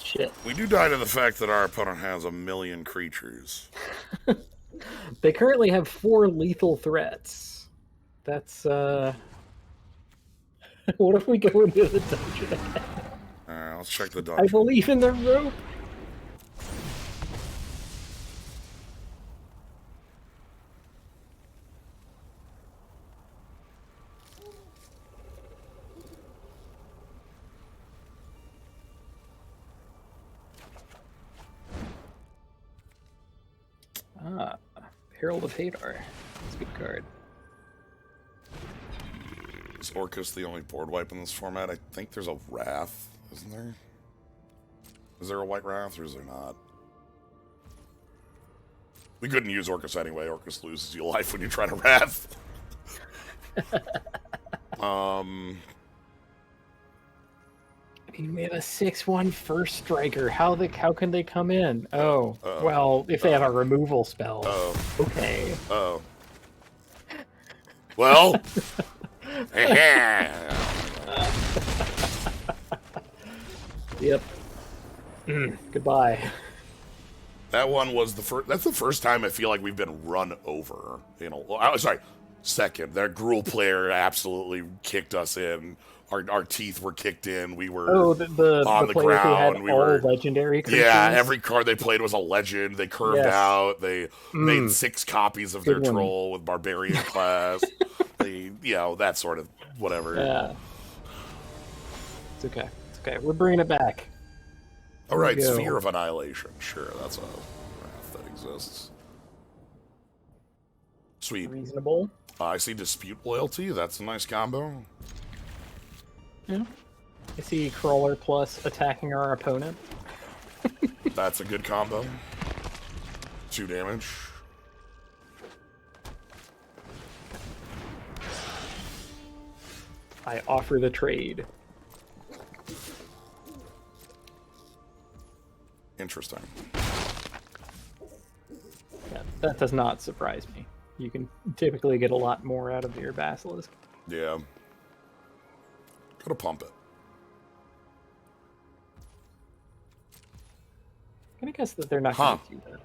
Shit. We do die to the fact that our opponent has 1,000,000 creatures. They currently have 4 lethal threats. That's, What if we go into the dungeon again? Alright, let's check the dungeon. I believe in the rope! Herald of Hadar. It's a good card. Is Orcus the only board wipe in this format? I think there's a Wrath, isn't there? Is there a White Wrath, or is there not? We couldn't use Orcus anyway. Orcus loses you life when you try to Wrath. I mean, we have a 6/1 first striker. How can they come in? Oh, well, if they have a removal spell. Okay. Well. Yep. Goodbye. That one was the first. That's the first time I feel like we've been run over. You know, sorry, second. That Gruul player absolutely kicked us in. Our teeth were kicked in. We were on the player ground. Who had we all were legendary creatures. Yeah, every card they played was a legend. They curved out. They made 6 copies of their troll with barbarian class. That sort of whatever. Yeah. It's okay. It's okay. We're bringing it back. All right, Sphere of Annihilation. Sure, that's a wrath that exists. Sweet. Reasonable. I see Dispute Loyalty. That's a nice combo. Yeah. I see Crawler plus attacking our opponent. That's a good combo. 2 damage. I offer the trade. Interesting. Yeah, that does not surprise me. You can typically get a lot more out of your Basilisk. Yeah. Gotta pump it. I'm gonna guess that they're not going to do that.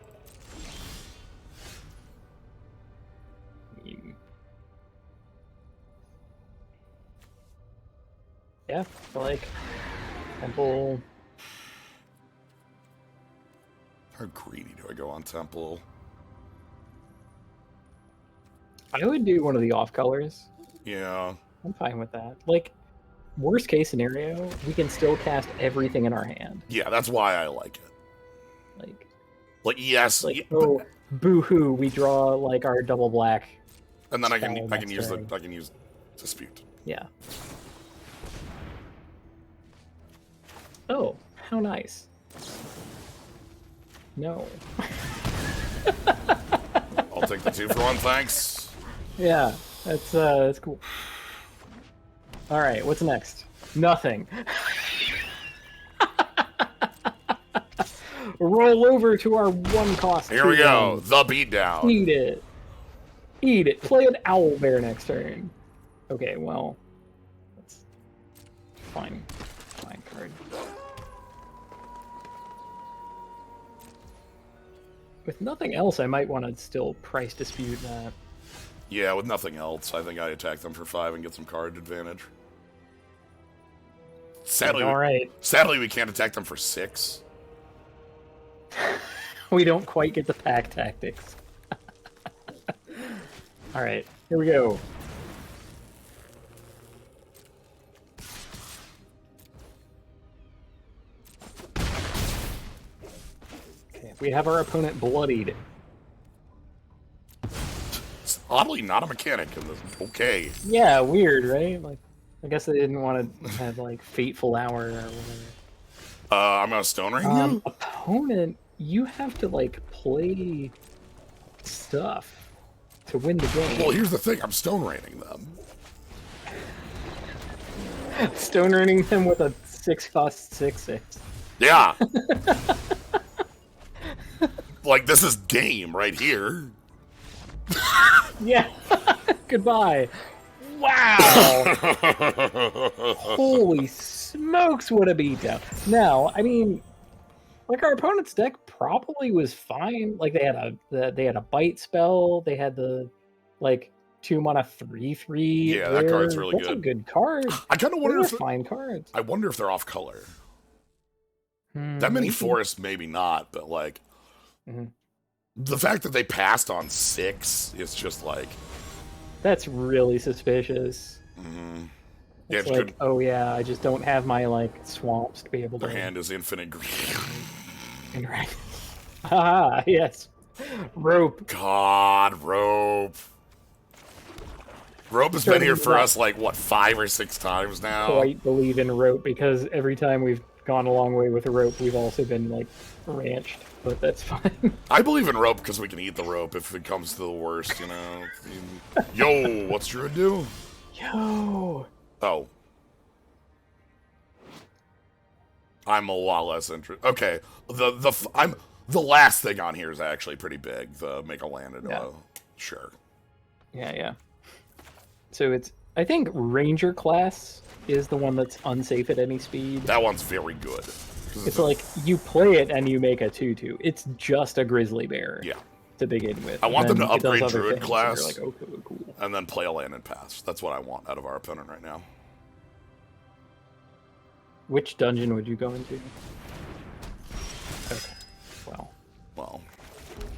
Yeah, like Temple. How greedy do I go on Temple? I would do one of the off colors. Yeah. I'm fine with that. Like, worst case scenario, we can still cast everything in our hand. Yeah, that's why I like it. Yes. Like, oh, boo-hoo, we draw like our double black. And then I can use Dispute. Yeah. Oh, how nice. No. I'll take the 2 for 1, thanks. Yeah, that's cool. All right, what's next? Nothing. Roll over to our 1 cost. Here we go. The beatdown. Eat it. Eat it. Play an owl bear next turn. Okay, well, that's fine. Fine card. With nothing else, I might want to still price dispute that. Yeah, with nothing else, I think I attack them for 5 and get some card advantage. Sadly, we can't attack them for 6. We don't quite get the pack tactics. All right, here we go. Okay, we have our opponent bloodied. It's oddly not a mechanic in this. Okay. Yeah, weird, right? Like, I guess they didn't want to have like Fateful Hour or whatever. I'm gonna Stone Ring him. Opponent, you have to like play stuff to win the game. Well, here's the thing: I'm Stone Raining them. Stone Raining them with a 6-cost 6/6. Yeah. Like, this is game right here. Yeah. Goodbye. Wow. Holy smokes, what a beatdown. Now, I mean, like, our opponent's deck probably was fine. Like, they had a bite spell. They had the, like, 2-mana 3/3. Yeah, that card's really good. That's a good card. I kind of wonder if fine cards. I wonder if they're off color. That many forests, maybe not, but like the fact that they passed on 6 is just like that's really suspicious. Yeah, it's like, oh yeah, I just don't have my like swamps to be able to. Their hand is infinite green. Right. Ah, yes. Rope. God, rope. Rope has been Starting here to for not us like what 5 or 6 times now. quite believe in rope because every time we've gone a long way with a rope, we've also been like ranched. But that's fine. I believe in rope because we can eat the rope if it comes to the worst, you know. Yo, what's Druid do? Yo. Oh. I'm a lot less interested. Okay, the last thing on here is actually pretty big. The make a land into a sure. Yeah. So it's I think Ranger class is the one that's unsafe at any speed. That one's very good. It's like you play it and you make a 2/2. It's just a grizzly bear. Yeah. To begin with. I want them to Then it does upgrade other Druid things, and class. you're like, okay, cool. And then play a land and pass. That's what I want out of our opponent right now. Which dungeon would you go into? Okay. Well.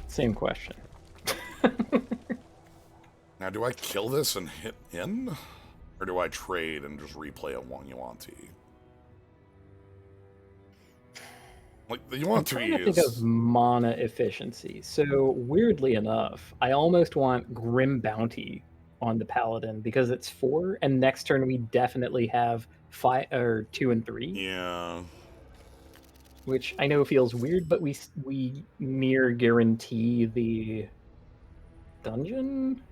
Same question. Now, do I kill this and hit in? Or do I trade and just replay a Yuan-Ti? Like, the Yuan-Ti I'm trying to think of mana efficiency. So, weirdly enough, I almost want Grim Bounty on the Paladin because it's 4, and next turn we definitely have 5 or 2 and 3. Yeah. Which I know feels weird, but we near guarantee the dungeon.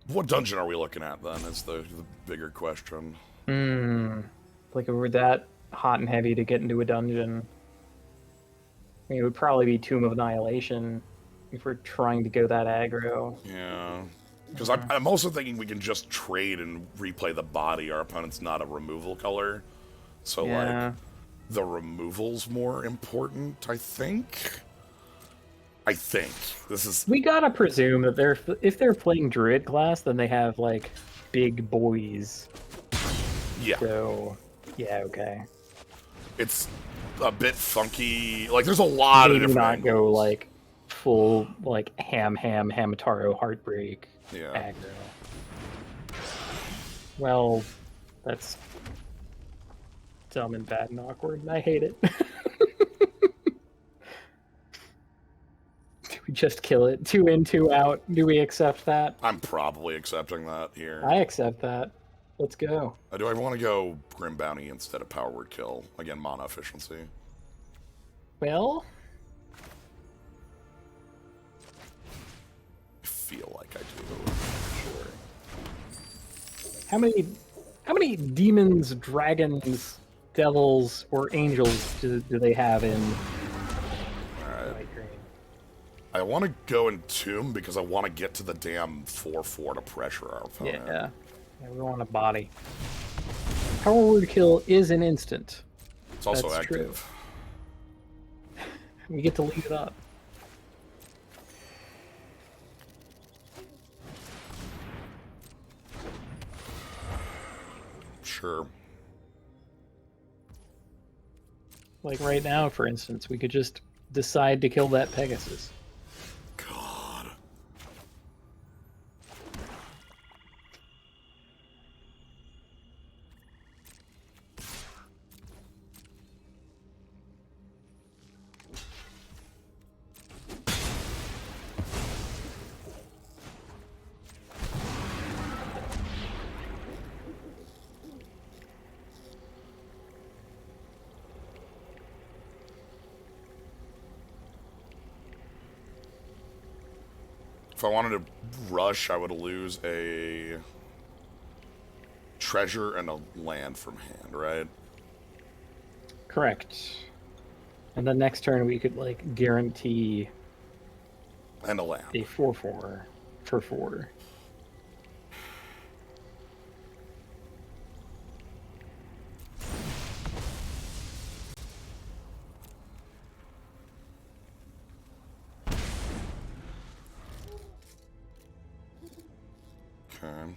What dungeon are we looking at then? Is the bigger question. Like if we're that hot and heavy to get into a dungeon, I mean, it would probably be Tomb of Annihilation if we're trying to go that aggro. Yeah. Because I'm also thinking we can just trade and replay the body. Our opponent's not a removal color. So, like, the removal's more important, I think. This is... We gotta presume that if they're playing Druid class, then they have, like, big boys. Yeah. So, yeah, okay. It's a bit funky. Like, there's a lot of different not angles. Go, like, full, like, Hamataro, Heartbreak, aggro. Well, that's dumb and bad and awkward, and I hate it. Do we just kill it? 2 in, 2 out. Do we accept that? I'm probably accepting that here. I accept that. Let's go. Do I want to go Grim Bounty instead of Power Word Kill? Again, mana efficiency. Well, I feel like I do. Sure. How many demons, dragons, devils, or angels do they have in White Green? I want to go Entomb because I want to get to the damn 4/4 to pressure our opponent. Yeah, we want a body. Power Word Kill is an instant. It's also That's active. True. We get to lead it up. Sure. Like right now, for instance, we could just decide to kill that Pegasus. God. If I wanted to rush, I would lose a treasure and a land from hand, right? Correct. And then next turn we could like guarantee And a land. a 4/4 for 4. Okay.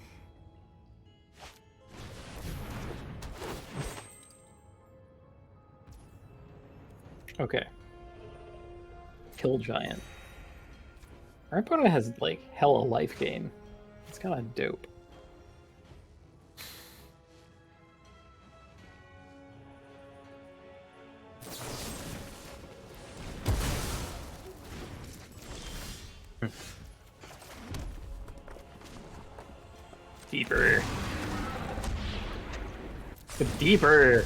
Okay. Kill Giant. Our opponent has like hella life gain. It's kind of dope. Deeper. Deeper.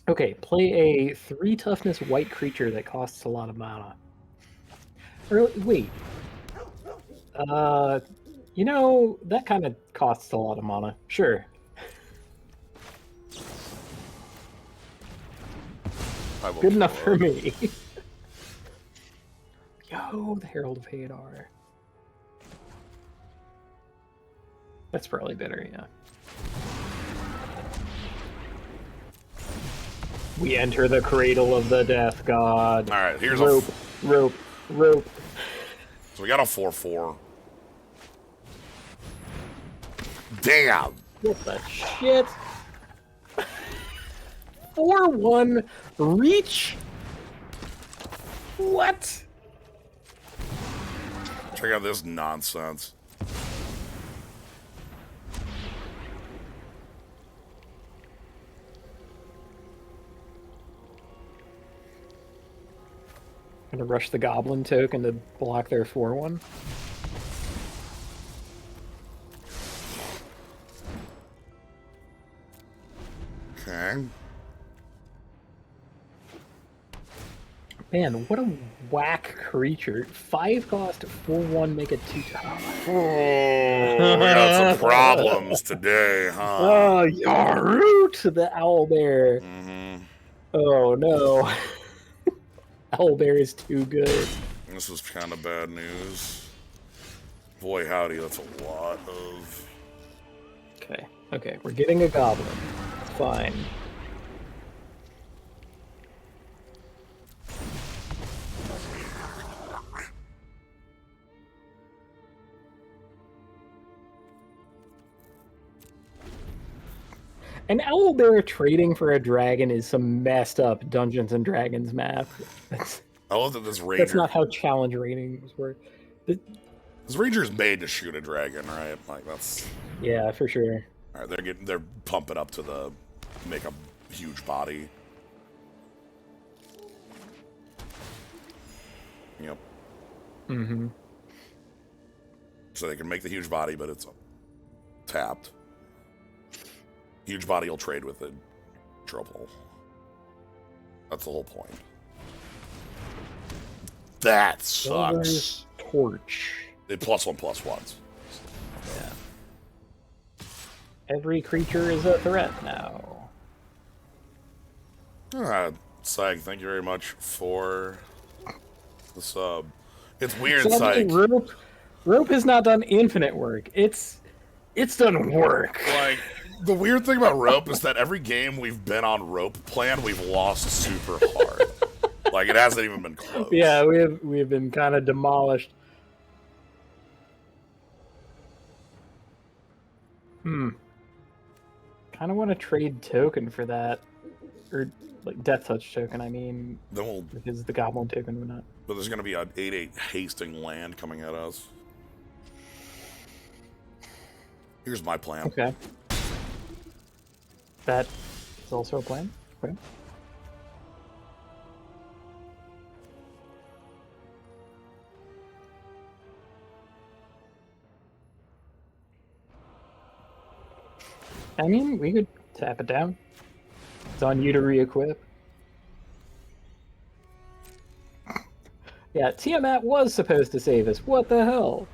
Okay, play a 3 toughness white creature that costs a lot of mana. Or, wait. You know, that kind of costs a lot of mana. Sure. Good enough for me. Yo, the Herald of Hadar. That's probably better, yeah. We enter the cradle of the death god. Alright, here's rope, rope, rope. So we got a 4/4. Damn! What the shit? 4/1 reach? What? Check out this nonsense. Gonna rush the goblin token to block their 4/1. Okay. Man, what a whack creature. 5 cost, 4/1, make it 2 top. Oh, we got some problems today, huh? Oh, Yarut, the owlbear. Mm-hmm. Oh no. Owlbear is too good. This is kind of bad news. Boy, howdy, that's a lot of... Okay, we're getting a goblin. It's fine. An owlbear trading for a dragon is some messed up Dungeons and Dragons math. I love that this ranger... That's not how challenge ratings work. This ranger's made to shoot a dragon, right? Like, that's... Yeah, for sure. Alright, they're pumping up to the... make a huge body. Yep. Mm-hmm. So they can make the huge body, but it's tapped. Huge body will trade with it. Trouble. That's the whole point. That sucks. Torch. They +1/+1s. Yeah. Every creature is a threat now. Sag, thank you very much for the sub. It's weird, Sag. Rope has not done infinite work. It's done work. Like, the weird thing about Rope is that every game we've been on Rope plan, we've lost super hard. Like, it hasn't even been close. Yeah, we've been kind of demolished. Kind of want to trade token for that, or like Death Touch token. I mean, Then because the Goblin token would not. But there's gonna be an 8/8 hasting land coming at us. Here's my plan. Okay. That is also a plan. Okay. I mean, we could tap it down. It's on you to re-equip. Yeah, Tiamat was supposed to save us. What the hell?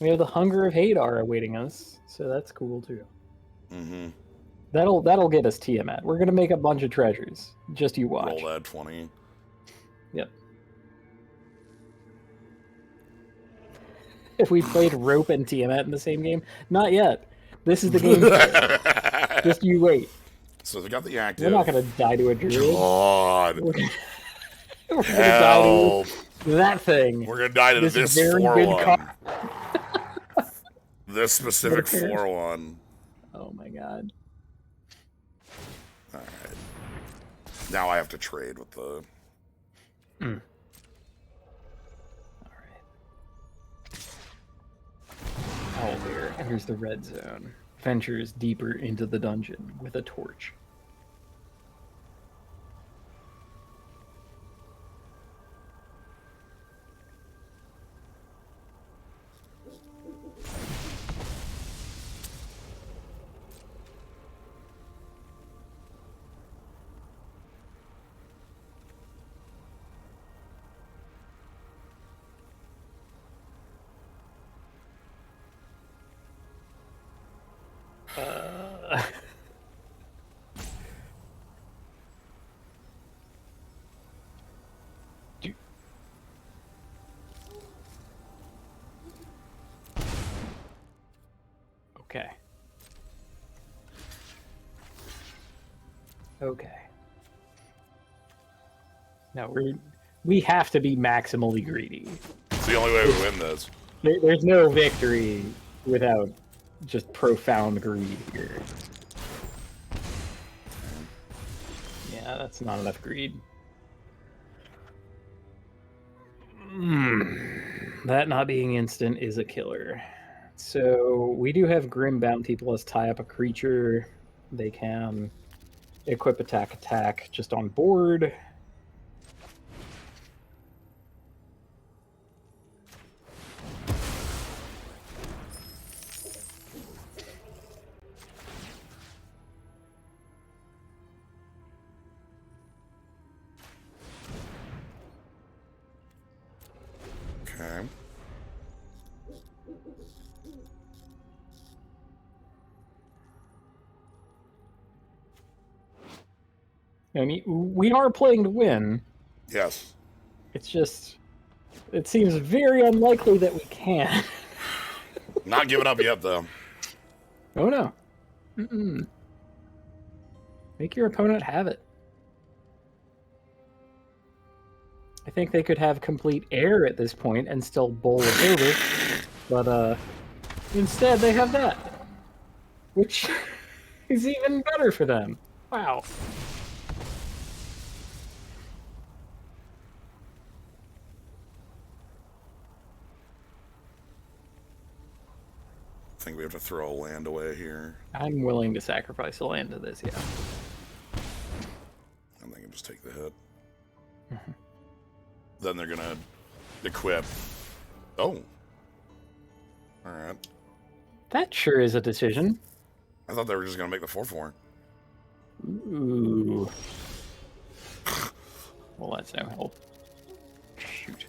We have the Hunger of Hadar awaiting us, so that's cool too. Mm-hmm. That'll get us Tiamat. We're gonna make a bunch of treasures. Just you watch. Roll that 20. Yep. If we played Rope and Tiamat in the same game, not yet. This is the game. Just you wait. So they got the active. We're not gonna die to a druid. God. We're gonna die to that thing. We're gonna die to this very good 4/1. This specific 4/1. Oh my god. Alright. Now I have to trade with the... Alright. Owlbear. And here's the red zone. ventures deeper into the dungeon with a torch. Okay. Okay. Now we have to be maximally greedy. It's the only way we win this. There's no victory without just profound greed here. Yeah, that's not enough greed. That not being instant is a killer. So we do have Grim Bounty plus tie up a creature. They can equip attack just on board. Okay. I mean, we are playing to win. Yes. It's just, it seems very unlikely that we can. Not giving up yet, though. Oh no. Make your opponent have it. I think they could have complete air at this point and still bowl us over, but instead they have that, which is even better for them. Wow. I think we have to throw a land away here. I'm willing to sacrifice a land to this, yeah. And they can just take the hit. Then they're gonna equip. Oh. Alright. That sure is a decision. I thought they were just gonna make the 4/4. Ooh. Well, that's no help. Shoot.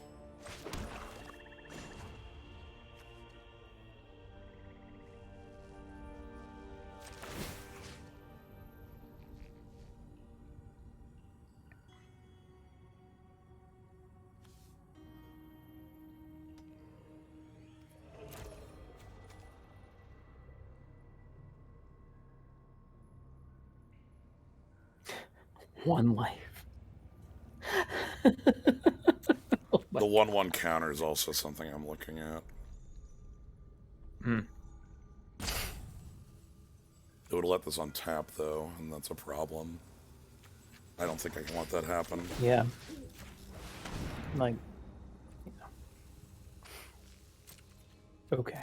One life. Oh, the 1/1 counter is also something I'm looking at. It would let this on tap, though, and that's a problem. I don't think I can let that happen. Yeah. Like... Okay.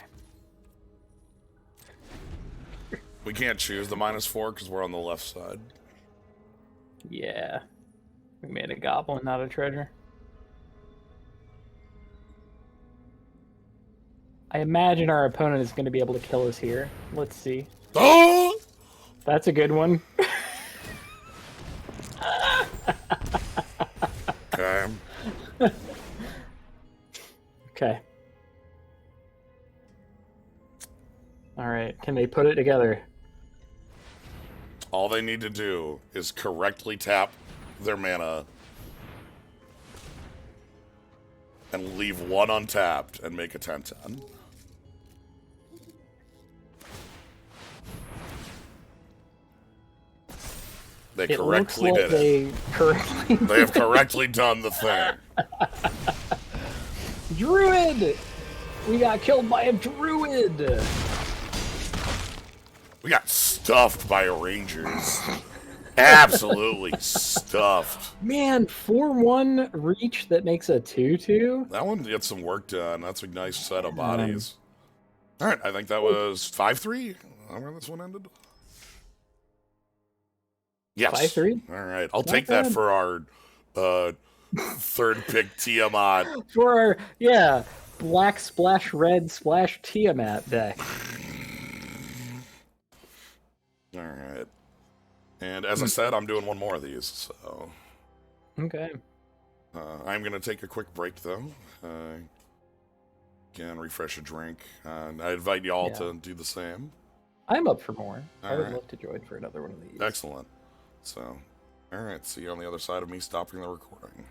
We can't choose the -4 because we're on the left side. Yeah. We made a goblin, not a treasure. I imagine our opponent is going to be able to kill us here. Let's see. Oh! That's a good one. Okay. Okay. Alright, can they put it together? All they need to do is correctly tap their mana and leave one untapped and make a 10/10. They It correctly looks like did it. They have correctly done the thing. Druid! We got killed by a druid! We got stuffed by Rangers. Absolutely stuffed. Man, 4/1 reach that makes a 2/2? That one gets some work done. That's a nice set of bodies. All right, I think that was 5-3. Where this one ended. Yes. 5-3. All right, I'll Not take that bad. for our third pick Tiamat. For our, yeah, black splash red splash Tiamat deck. All right. And as I said, I'm doing one more of these, so... Okay. I'm going to take a quick break, though. Again, refresh a drink. I invite you all to do the same. I'm up for more. I would right. love to join for another one of these. Excellent. So, all right, see you on the other side of me stopping the recording.